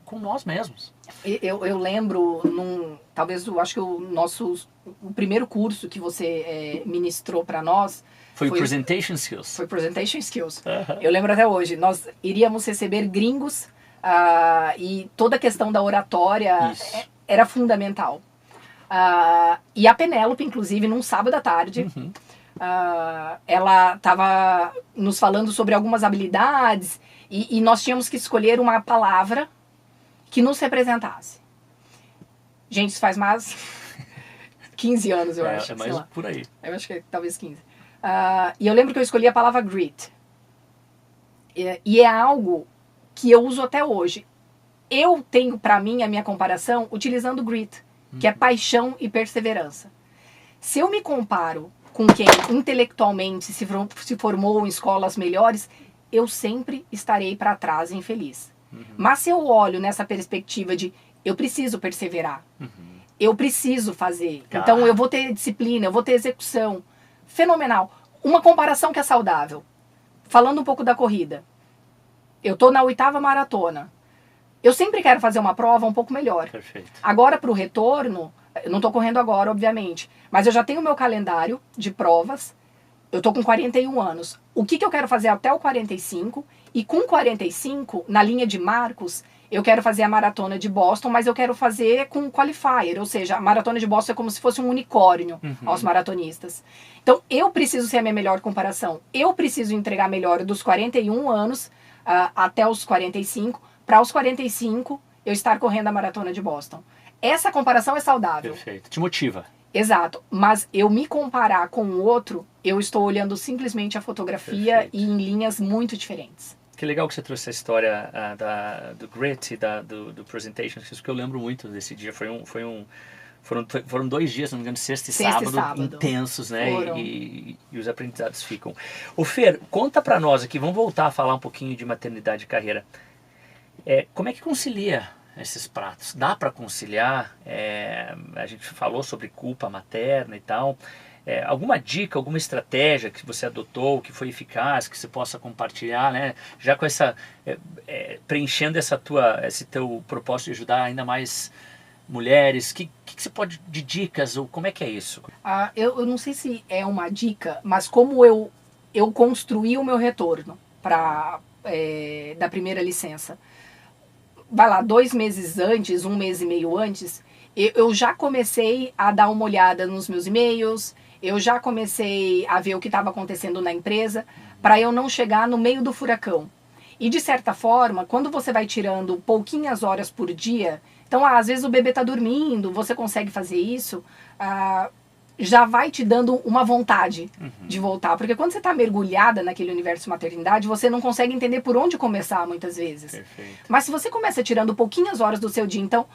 com nós mesmos. Eu lembro, talvez eu acho que o primeiro curso que você ministrou para nós foi Presentation Skills. Foi Presentation Skills. Eu lembro até hoje. Nós iríamos receber gringos e toda a questão da oratória era fundamental. E a Penélope, inclusive, num sábado à tarde, ela estava nos falando sobre algumas habilidades e nós tínhamos que escolher uma palavra que nos representasse. Gente, isso faz mais 15 anos, eu acho. É mais por aí. Eu acho que talvez 15. E eu lembro que eu escolhi a palavra grit. E é algo que eu uso até hoje. Eu tenho, para mim, a minha comparação utilizando grit, que é paixão e perseverança. Se eu me comparo com quem intelectualmente se formou em escolas melhores, eu sempre estarei para trás e infeliz. Mas se eu olho nessa perspectiva de eu preciso perseverar, eu preciso fazer, então eu vou ter disciplina, eu vou ter execução, fenomenal. Uma comparação que é saudável. Falando um pouco da corrida. Eu estou na 8ª maratona. Eu sempre quero fazer uma prova um pouco melhor. Perfeito. Agora, para o retorno, eu não estou correndo agora, obviamente, mas eu já tenho o meu calendário de provas. Eu estou com 41 anos. O que eu quero fazer até o 45? E com 45, na linha de marcos, eu quero fazer a maratona de Boston, mas eu quero fazer com qualifier. Ou seja, a maratona de Boston é como se fosse um unicórnio aos maratonistas. Então, eu preciso ser a minha melhor comparação. Eu preciso entregar melhor dos 41 anos até os 45. Para os 45, eu estar correndo a maratona de Boston. Essa comparação é saudável. Perfeito. Te motiva. Exato. Mas eu me comparar com o outro, eu estou olhando simplesmente a fotografia. Perfeito. E em linhas muito diferentes. Que legal que você trouxe essa história do grit e do presentation, isso que eu lembro muito desse dia. Foram 2 dias, se não me engano, sexta e sábado, intensos, né? E os aprendizados ficam. Ô Fer, conta pra nós aqui, vamos voltar a falar um pouquinho de maternidade e carreira. Como é que concilia esses pratos? Dá para conciliar? A gente falou sobre culpa materna e tal. Alguma dica, alguma estratégia que você adotou, que foi eficaz, que você possa compartilhar, né? Já com essa preenchendo esse teu propósito de ajudar ainda mais mulheres, que você pode de dicas, ou como é que é isso? Eu não sei se é uma dica, mas como eu construí o meu retorno da primeira licença. Vai lá, 2 meses antes, 1 mês e meio antes, eu já comecei a dar uma olhada nos meus e-mails, eu já comecei a ver o que estava acontecendo na empresa, para eu não chegar no meio do furacão. E de certa forma, quando você vai tirando pouquinhas horas por dia, então às vezes o bebê está dormindo, você consegue fazer isso, já vai te dando uma vontade de voltar. Porque quando você está mergulhada naquele universo de maternidade, você não consegue entender por onde começar muitas vezes. Perfeito. Mas se você começa tirando pouquinhas horas do seu dia, então,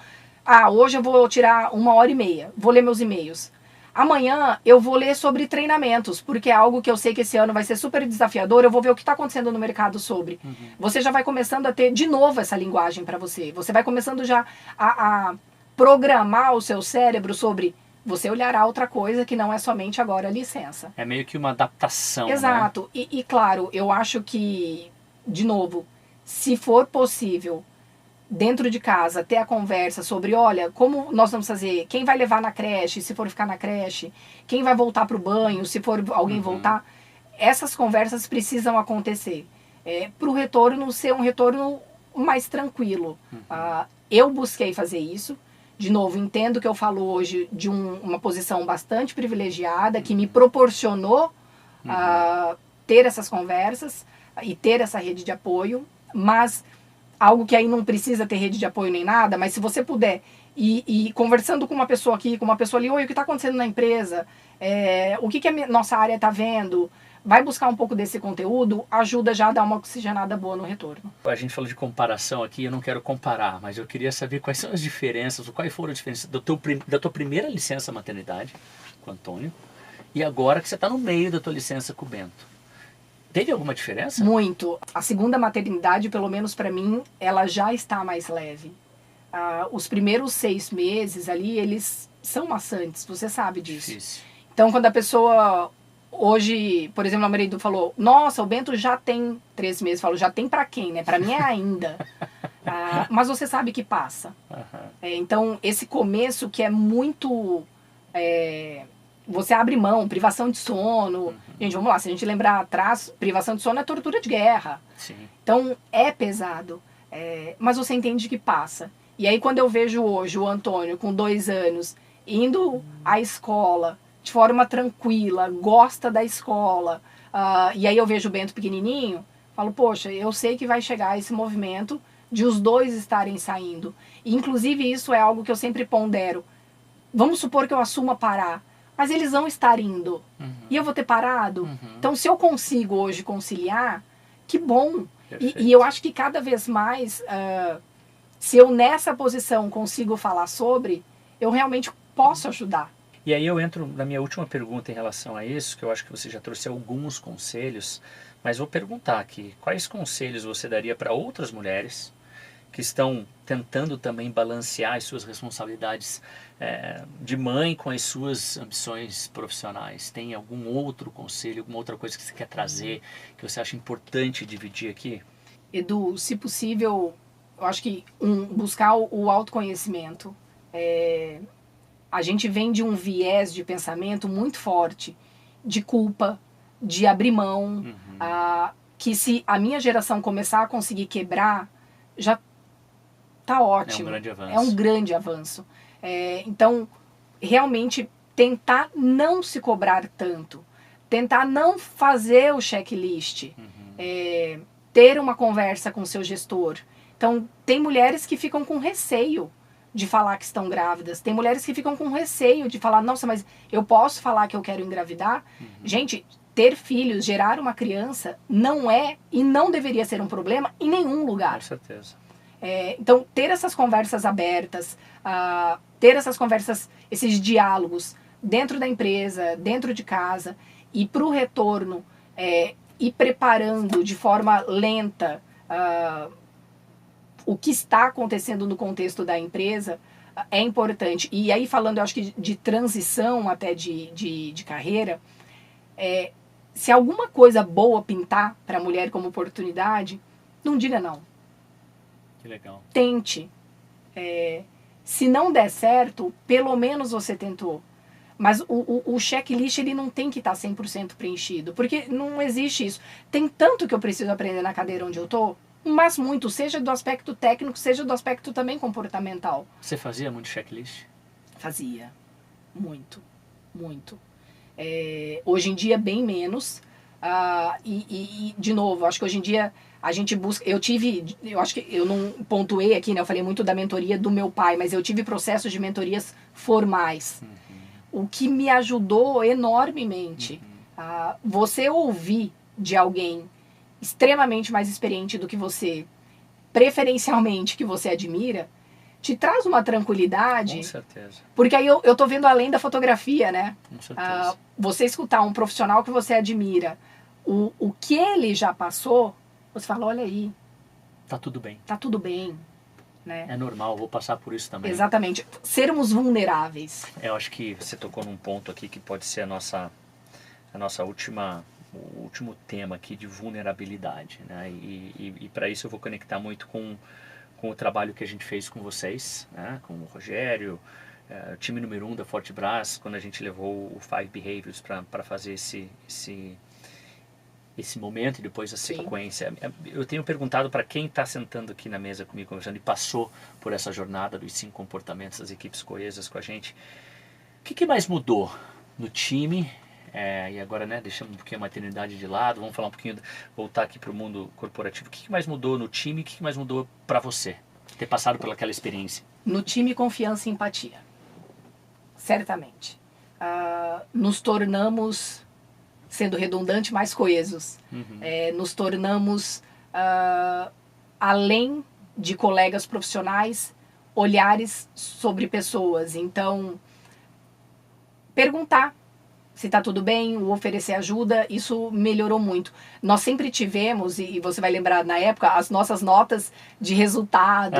hoje eu vou tirar 1h30, vou ler meus e-mails. Amanhã eu vou ler sobre treinamentos, porque é algo que eu sei que esse ano vai ser super desafiador, eu vou ver o que está acontecendo no mercado sobre. Você já vai começando a ter de novo essa linguagem para você. Você vai começando já a programar o seu cérebro sobre... Você olhará outra coisa que não é somente agora a licença. É meio que uma adaptação. Exato. Né? E claro, eu acho que, de novo, se for possível, dentro de casa, ter a conversa sobre, olha, como nós vamos fazer, quem vai levar na creche, se for ficar na creche, quem vai voltar para o banho, se for alguém voltar, essas conversas precisam acontecer. Para o retorno ser um retorno mais tranquilo. Eu busquei fazer isso. De novo, entendo que eu falo hoje de uma posição bastante privilegiada, que me proporcionou ter essas conversas e ter essa rede de apoio, mas algo que aí não precisa ter rede de apoio nem nada, mas se você puder ir conversando com uma pessoa aqui, com uma pessoa ali, oi, o que está acontecendo na empresa, o que a nossa área está vendo, vai buscar um pouco desse conteúdo, ajuda já a dar uma oxigenada boa no retorno. A gente falou de comparação aqui, eu não quero comparar, mas eu queria saber quais são as diferenças, ou quais foram as diferenças da tua primeira licença maternidade com o Antônio, e agora que você está no meio da tua licença com o Bento. Teve alguma diferença? Muito. A segunda maternidade, pelo menos para mim, ela já está mais leve. Os primeiros 6 meses ali, eles são maçantes, você sabe disso. Difícil. Então, quando a pessoa... Hoje, por exemplo, meu marido falou, nossa, o Bento já tem 3 meses. Eu falo, já tem pra quem, né? Pra mim é ainda. Mas você sabe que passa. Então, esse começo que é muito... você abre mão, privação de sono. Gente, vamos lá, se a gente lembrar atrás, privação de sono é tortura de guerra. Sim. Então, é pesado. Mas você entende que passa. E aí, quando eu vejo hoje o Antônio com 2 anos, indo à escola... de forma tranquila, gosta da escola, e aí eu vejo o Bento pequenininho, falo, poxa, eu sei que vai chegar esse movimento de os dois estarem saindo. E, inclusive, isso é algo que eu sempre pondero. Vamos supor que eu assuma parar, mas eles vão estar indo. E eu vou ter parado? Então, se eu consigo hoje conciliar, que bom. E eu acho que cada vez mais, se eu nessa posição consigo falar sobre, eu realmente posso ajudar. E aí eu entro na minha última pergunta em relação a isso, que eu acho que você já trouxe alguns conselhos, mas vou perguntar aqui, quais conselhos você daria para outras mulheres que estão tentando também balancear as suas responsabilidades de mãe com as suas ambições profissionais? Tem algum outro conselho, alguma outra coisa que você quer trazer, que você acha importante dividir aqui? Edu, se possível, eu acho que buscar o autoconhecimento. A gente vem de um viés de pensamento muito forte, de culpa, de abrir mão, que se a minha geração começar a conseguir quebrar, já tá ótimo. É um grande avanço. É um grande avanço. Então, realmente, tentar não se cobrar tanto. Tentar não fazer o checklist. Ter uma conversa com o seu gestor. Então, tem mulheres que ficam com receio de falar que estão grávidas. Tem mulheres que ficam com receio de falar, nossa, mas eu posso falar que eu quero engravidar? Gente, ter filhos, gerar uma criança, não é e não deveria ser um problema em nenhum lugar. Com certeza. Então, ter essas conversas abertas, ter essas conversas, esses diálogos dentro da empresa, dentro de casa, e para o retorno, ir preparando de forma lenta o que está acontecendo no contexto da empresa é importante. E aí, falando, eu acho que de transição até de carreira, se alguma coisa boa pintar para a mulher como oportunidade, não diga não. Que legal. Tente. Se não der certo, pelo menos você tentou. Mas o checklist ele não tem que estar 100% preenchido, porque não existe isso. Tem tanto que eu preciso aprender na cadeira onde eu estou, mas muito, seja do aspecto técnico, seja do aspecto também comportamental. Você fazia muito checklist? Fazia. Muito. Muito. Hoje em dia, bem menos. De novo, acho que hoje em dia a gente busca... Eu acho que eu não pontuei aqui, né? Eu falei muito da mentoria do meu pai, mas eu tive processos de mentorias formais. O que me ajudou enormemente. Você ouvir de alguém extremamente mais experiente do que você, preferencialmente que você admira, te traz uma tranquilidade. Com certeza. Porque aí eu tô vendo além da fotografia, né? Com certeza. Você escutar um profissional que você admira, o que ele já passou, você fala, olha aí. Tá tudo bem. Tá tudo bem. Né? É normal, vou passar por isso também. Exatamente. Sermos vulneráveis. Eu acho que você tocou num ponto aqui que pode ser o último tema aqui de vulnerabilidade, né? E para isso eu vou conectar muito com o trabalho que a gente fez com vocês, né? Com o Rogério, o time número 1 da Fortebras, quando a gente levou o Five Behaviors para fazer esse momento e depois a sequência. Eu tenho perguntado para quem está sentando aqui na mesa comigo, conversando, e passou por essa jornada dos 5 comportamentos das equipes coesas com a gente. O que mais mudou no time? E agora, né, deixamos um pouquinho a maternidade de lado, vamos falar um pouquinho, voltar aqui para o mundo corporativo. O que mais mudou no time? O que mais mudou para você, ter passado por aquela experiência? No time, confiança e empatia. Certamente. Nos tornamos, sendo redundante, mais coesos. Nos tornamos, além de colegas profissionais, olhares sobre pessoas. Então, perguntar se está tudo bem, o oferecer ajuda, isso melhorou muito. Nós sempre tivemos, e você vai lembrar na época, as nossas notas de resultado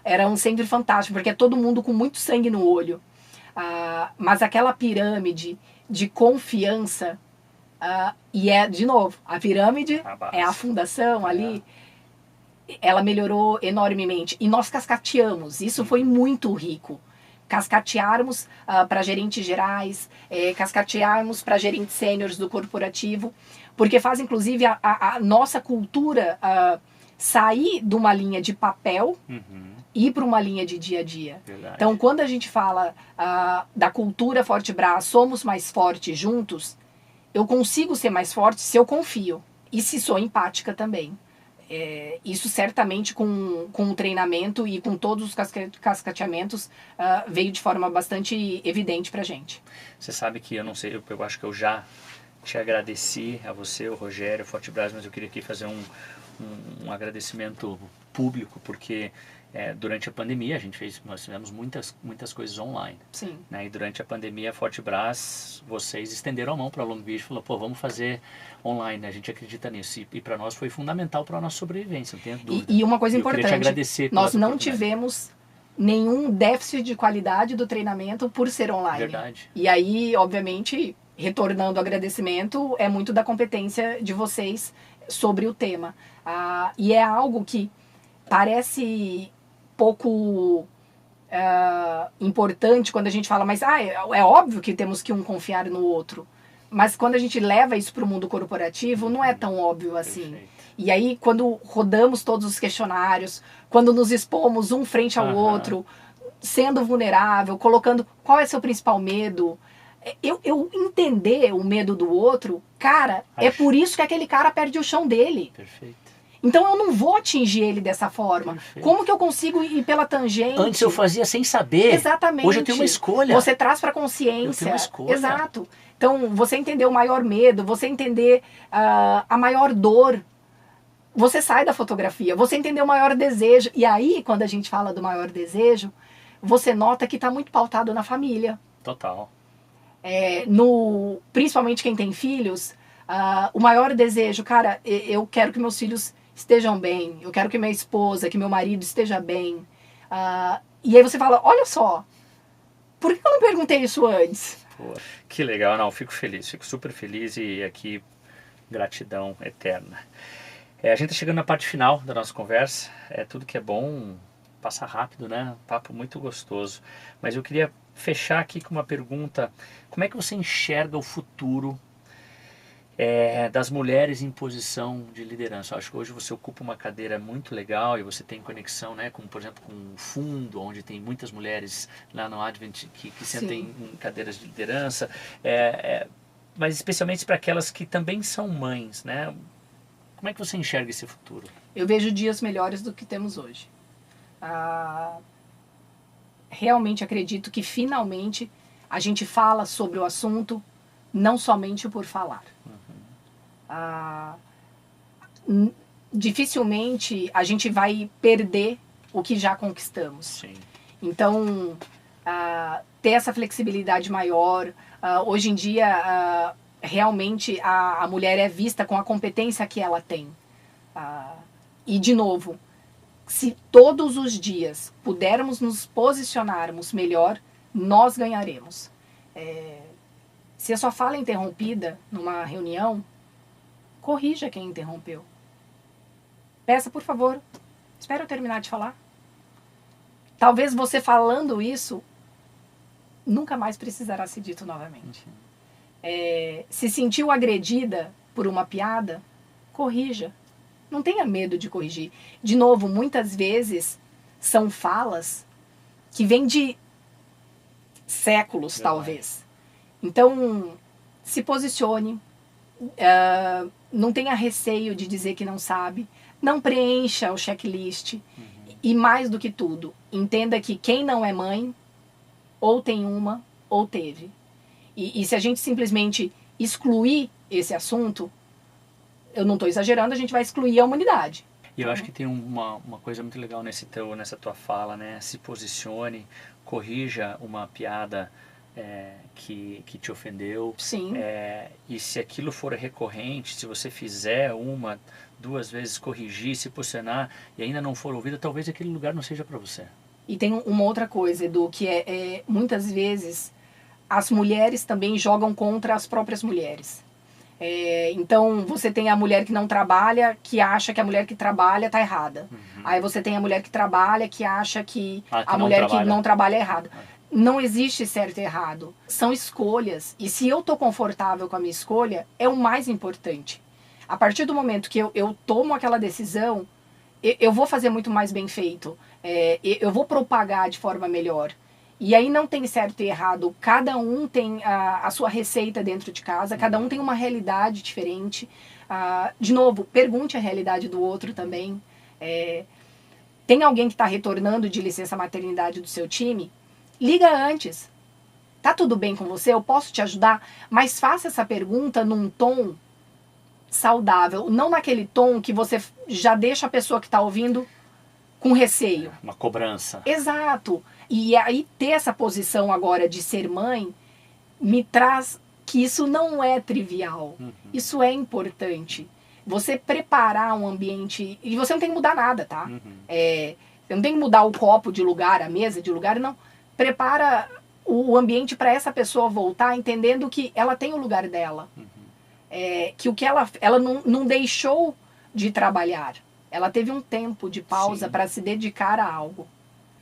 eram sempre fantásticas, porque é todo mundo com muito sangue no olho. Mas aquela pirâmide de confiança, de novo, a pirâmide é a fundação ali, ela melhorou enormemente. E nós cascateamos, isso foi muito rico. Cascatearmos para gerentes gerais, cascatearmos para gerentes sêniores do corporativo, porque faz inclusive a nossa cultura sair de uma linha de papel ir para uma linha de dia a dia. Verdade. Então, quando a gente fala da cultura Fortebras, somos mais fortes juntos, eu consigo ser mais forte se eu confio e se sou empática também. Isso certamente com o treinamento e com todos os cascateamentos veio de forma bastante evidente pra gente. Você sabe que eu não sei, eu acho que eu já te agradeci a você, o Rogério, o Fortebras, mas eu queria aqui fazer um agradecimento público, porque durante a pandemia nós fizemos muitas coisas online. Sim. Né? E durante a pandemia, a Fortebras, vocês estenderam a mão para a Long Beach e falaram, pô, vamos fazer online, a gente acredita nisso. E para nós foi fundamental para a nossa sobrevivência, não tenho dúvida. E uma coisa eu importante, queria te agradecer nós não tivemos nenhum déficit de qualidade do treinamento por ser online. Verdade. E aí, obviamente, retornando ao agradecimento, é muito da competência de vocês sobre o tema. E é algo que parece pouco importante quando a gente fala, mas é óbvio que temos que um confiar no outro. Mas quando a gente leva isso para o mundo corporativo, não é tão óbvio assim. Perfeito. E aí, quando rodamos todos os questionários, quando nos expomos um frente ao outro, sendo vulnerável, colocando qual é seu principal medo, eu entender o medo do outro, cara, é por isso que aquele cara perde o chão dele. Perfeito. Então eu não vou atingir ele dessa forma. Perfeito. Como que eu consigo ir pela tangente? Antes eu fazia sem saber. Exatamente. Hoje eu tenho uma escolha. Você traz para consciência. Eu tenho uma escolha. Exato. Então você entender o maior medo, você entender a maior dor, você sai da fotografia, você entender o maior desejo. E aí, quando a gente fala do maior desejo, você nota que está muito pautado na família. Total. Principalmente quem tem filhos, o maior desejo, cara, eu quero que meus filhos estejam bem, eu quero que minha esposa, que meu marido esteja bem. E aí você fala, olha só, por que eu não perguntei isso antes? Pô, que legal, não, fico feliz, fico super feliz e aqui gratidão eterna. A gente está chegando na parte final da nossa conversa, tudo que é bom passa rápido, né? Papo muito gostoso. Mas eu queria fechar aqui com uma pergunta, como é que você enxerga o futuro das mulheres em posição de liderança? Eu acho que hoje você ocupa uma cadeira muito legal e você tem conexão, né, com, por exemplo, com o fundo, onde tem muitas mulheres lá no Advent que sentem em cadeiras de liderança, mas especialmente para aquelas que também são mães, né? Como é que você enxerga esse futuro? Eu vejo dias melhores do que temos hoje. Realmente acredito que finalmente a gente fala sobre o assunto não somente por falar. Dificilmente a gente vai perder o que já conquistamos. Sim. Então, ter essa flexibilidade maior. Hoje em dia, realmente a mulher é vista com a competência que ela tem. E, de novo, se todos os dias pudermos nos posicionarmos melhor, nós ganharemos. Se a sua fala é interrompida numa reunião, corrija quem interrompeu. Peça, por favor, espera eu terminar de falar. Talvez você falando isso, nunca mais precisará ser dito novamente. Se sentiu agredida por uma piada, corrija. Não tenha medo de corrigir. De novo, muitas vezes são falas que vêm de séculos, talvez. Então, se posicione. Não tenha receio de dizer que não sabe. Não preencha o checklist. E mais do que tudo, entenda que quem não é mãe, ou tem uma, ou teve. E se a gente simplesmente excluir esse assunto, eu não estou exagerando, a gente vai excluir a humanidade. E eu acho que tem uma coisa muito legal nessa tua fala, né? Se posicione, corrija uma piada que te ofendeu. Sim. E se aquilo for recorrente, se você fizer 1, 2 vezes, corrigir, se posicionar e ainda não for ouvido, talvez aquele lugar não seja para você. E tem uma outra coisa, Edu, que muitas vezes as mulheres também jogam contra as próprias mulheres. Então você tem a mulher que não trabalha, que acha que a mulher que trabalha está errada. Aí você tem a mulher que trabalha, que acha que a mulher que não trabalha é errada. Não existe certo e errado. São escolhas. E se eu estou confortável com a minha escolha, é o mais importante. A partir do momento que eu tomo aquela decisão, eu vou fazer muito mais bem feito. eu vou propagar de forma melhor. E aí não tem certo e errado, cada um tem a sua receita dentro de casa, cada um tem uma realidade diferente. De novo, pergunte a realidade do outro também. Tem alguém que está retornando de licença maternidade do seu time? Liga antes. Tá tudo bem com você? Eu posso te ajudar? Mas faça essa pergunta num tom saudável, não naquele tom que você já deixa a pessoa que está ouvindo com receio. Uma cobrança. Exato. E aí ter essa posição agora de ser mãe me traz que isso não é trivial. Isso é importante. Você preparar um ambiente... E você não tem que mudar nada, tá? Você não tem que mudar o copo de lugar, a mesa de lugar, não. Prepara o ambiente para essa pessoa voltar entendendo que ela tem o lugar dela. Que o que ela não deixou de trabalhar. Ela teve um tempo de pausa para se dedicar a algo.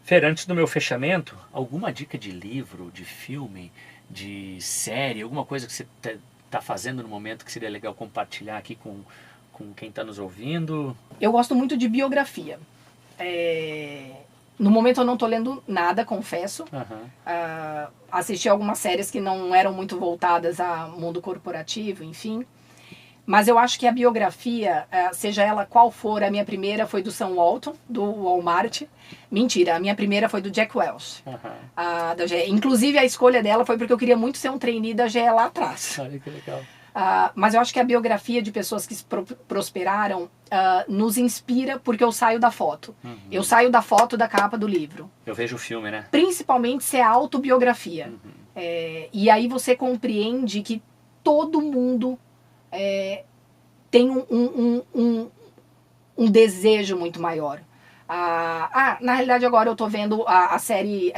Fer, antes do meu fechamento, alguma dica de livro, de filme, de série, alguma coisa que você está fazendo no momento que seria legal compartilhar aqui com quem está nos ouvindo? Eu gosto muito de biografia. No momento eu não estou lendo nada, confesso. Assisti algumas séries que não eram muito voltadas ao mundo corporativo, enfim. Mas eu acho que a biografia, seja ela qual for, a minha primeira foi do Sam Walton, do Walmart. Mentira, a minha primeira foi do Jack Welch. Da GE. Inclusive a escolha dela foi porque eu queria muito ser um trainee da GE lá atrás. Olha que legal. Mas eu acho que a biografia de pessoas que prosperaram nos inspira porque eu saio da foto. Eu saio da foto da capa do livro. Eu vejo o filme, né? Principalmente se é autobiografia. E aí você compreende que todo mundo tem um desejo muito maior. Na realidade agora eu tô vendo a série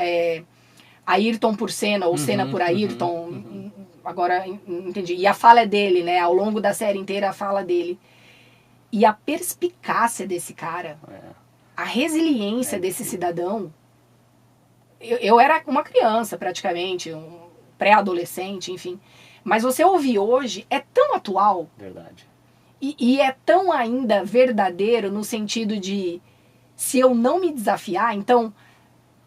Ayrton por Senna, ou Senna por Ayrton. Agora entendi. E a fala é dele, né? Ao longo da série inteira a fala dele. E a perspicácia desse cara, a resiliência desse cidadão. Eu era uma criança praticamente, um pré-adolescente, enfim. Mas você ouvir hoje é tão atual. Verdade. E é tão ainda verdadeiro no sentido de, se eu não me desafiar, então,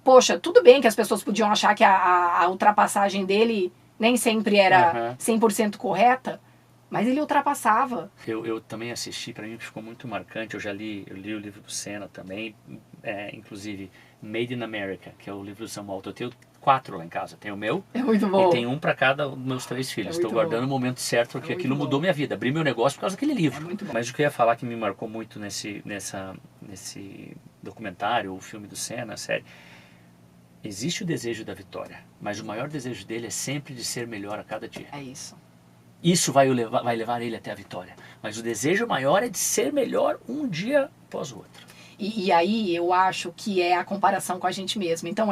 poxa, tudo bem que as pessoas podiam achar que a ultrapassagem dele nem sempre era 100% correta, mas ele ultrapassava. Eu também assisti, para mim ficou muito marcante. Eu li o livro do Senna também, inclusive Made in America, que é o livro do Sam Walton. Eu tenho 4 lá em casa. Tem o meu, é muito bom. E tem um para cada dos meus 3 filhos. Estou guardando o momento certo, porque aquilo mudou minha vida. Abri meu negócio por causa daquele livro. Mas o que eu ia falar que me marcou muito nesse documentário, o filme do Senna, a série, existe o desejo da vitória, mas o maior desejo dele é sempre de ser melhor a cada dia. É isso. Isso vai levar ele até a vitória. Mas o desejo maior é de ser melhor um dia após o outro. E aí eu acho que é a comparação com a gente mesmo. Então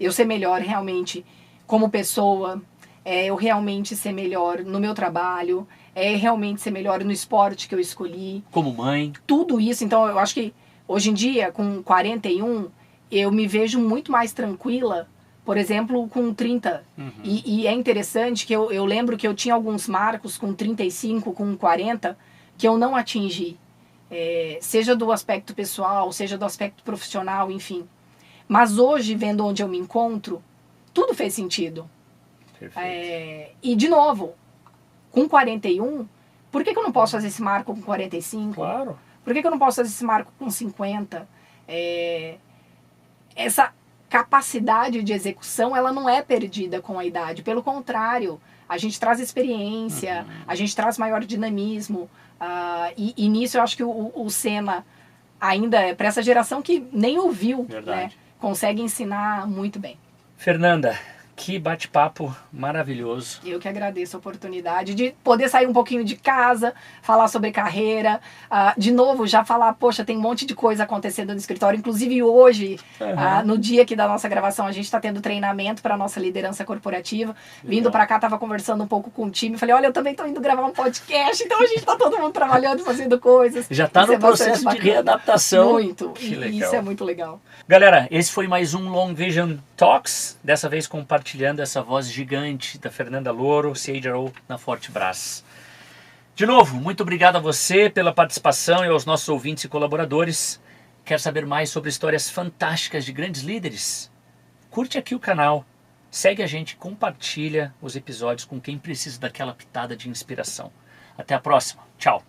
eu ser melhor realmente como pessoa, eu realmente ser melhor no meu trabalho, realmente ser melhor no esporte que eu escolhi. Como mãe. Tudo isso. Então eu acho que hoje em dia, com 41, eu me vejo muito mais tranquila, por exemplo, com 30. E é interessante que eu lembro que eu tinha alguns marcos com 35, com 40, que eu não atingi. Seja do aspecto pessoal, seja do aspecto profissional, enfim. Mas hoje, vendo onde eu me encontro, tudo fez sentido. Perfeito. E, de novo, com 41, por que eu não posso fazer esse marco com 45? Claro. Por que eu não posso fazer esse marco com 50? Essa capacidade de execução, ela não é perdida com a idade. Pelo contrário, a gente traz experiência, a gente traz maior dinamismo. E nisso eu acho que o Senna ainda é para essa geração que nem ouviu, né, consegue ensinar muito bem. Fernanda, que bate-papo maravilhoso. Eu que agradeço a oportunidade de poder sair um pouquinho de casa, falar sobre carreira, de novo já falar, poxa, tem um monte de coisa acontecendo no escritório, inclusive hoje, no dia aqui da nossa gravação, a gente está tendo treinamento para a nossa liderança corporativa. Vindo para cá, estava conversando um pouco com o time, falei, olha, eu também estou indo gravar um podcast, então a gente está todo mundo trabalhando, fazendo coisas. Já está no processo de readaptação. Muito, e isso é muito legal. Galera, esse foi mais um Long Vision Talks, dessa vez compartilhando essa voz gigante da Fernanda Louro, CHRO na Fortebras. De novo, muito obrigado a você pela participação e aos nossos ouvintes e colaboradores. Quer saber mais sobre histórias fantásticas de grandes líderes? Curte aqui o canal, segue a gente, compartilha os episódios com quem precisa daquela pitada de inspiração. Até a próxima. Tchau.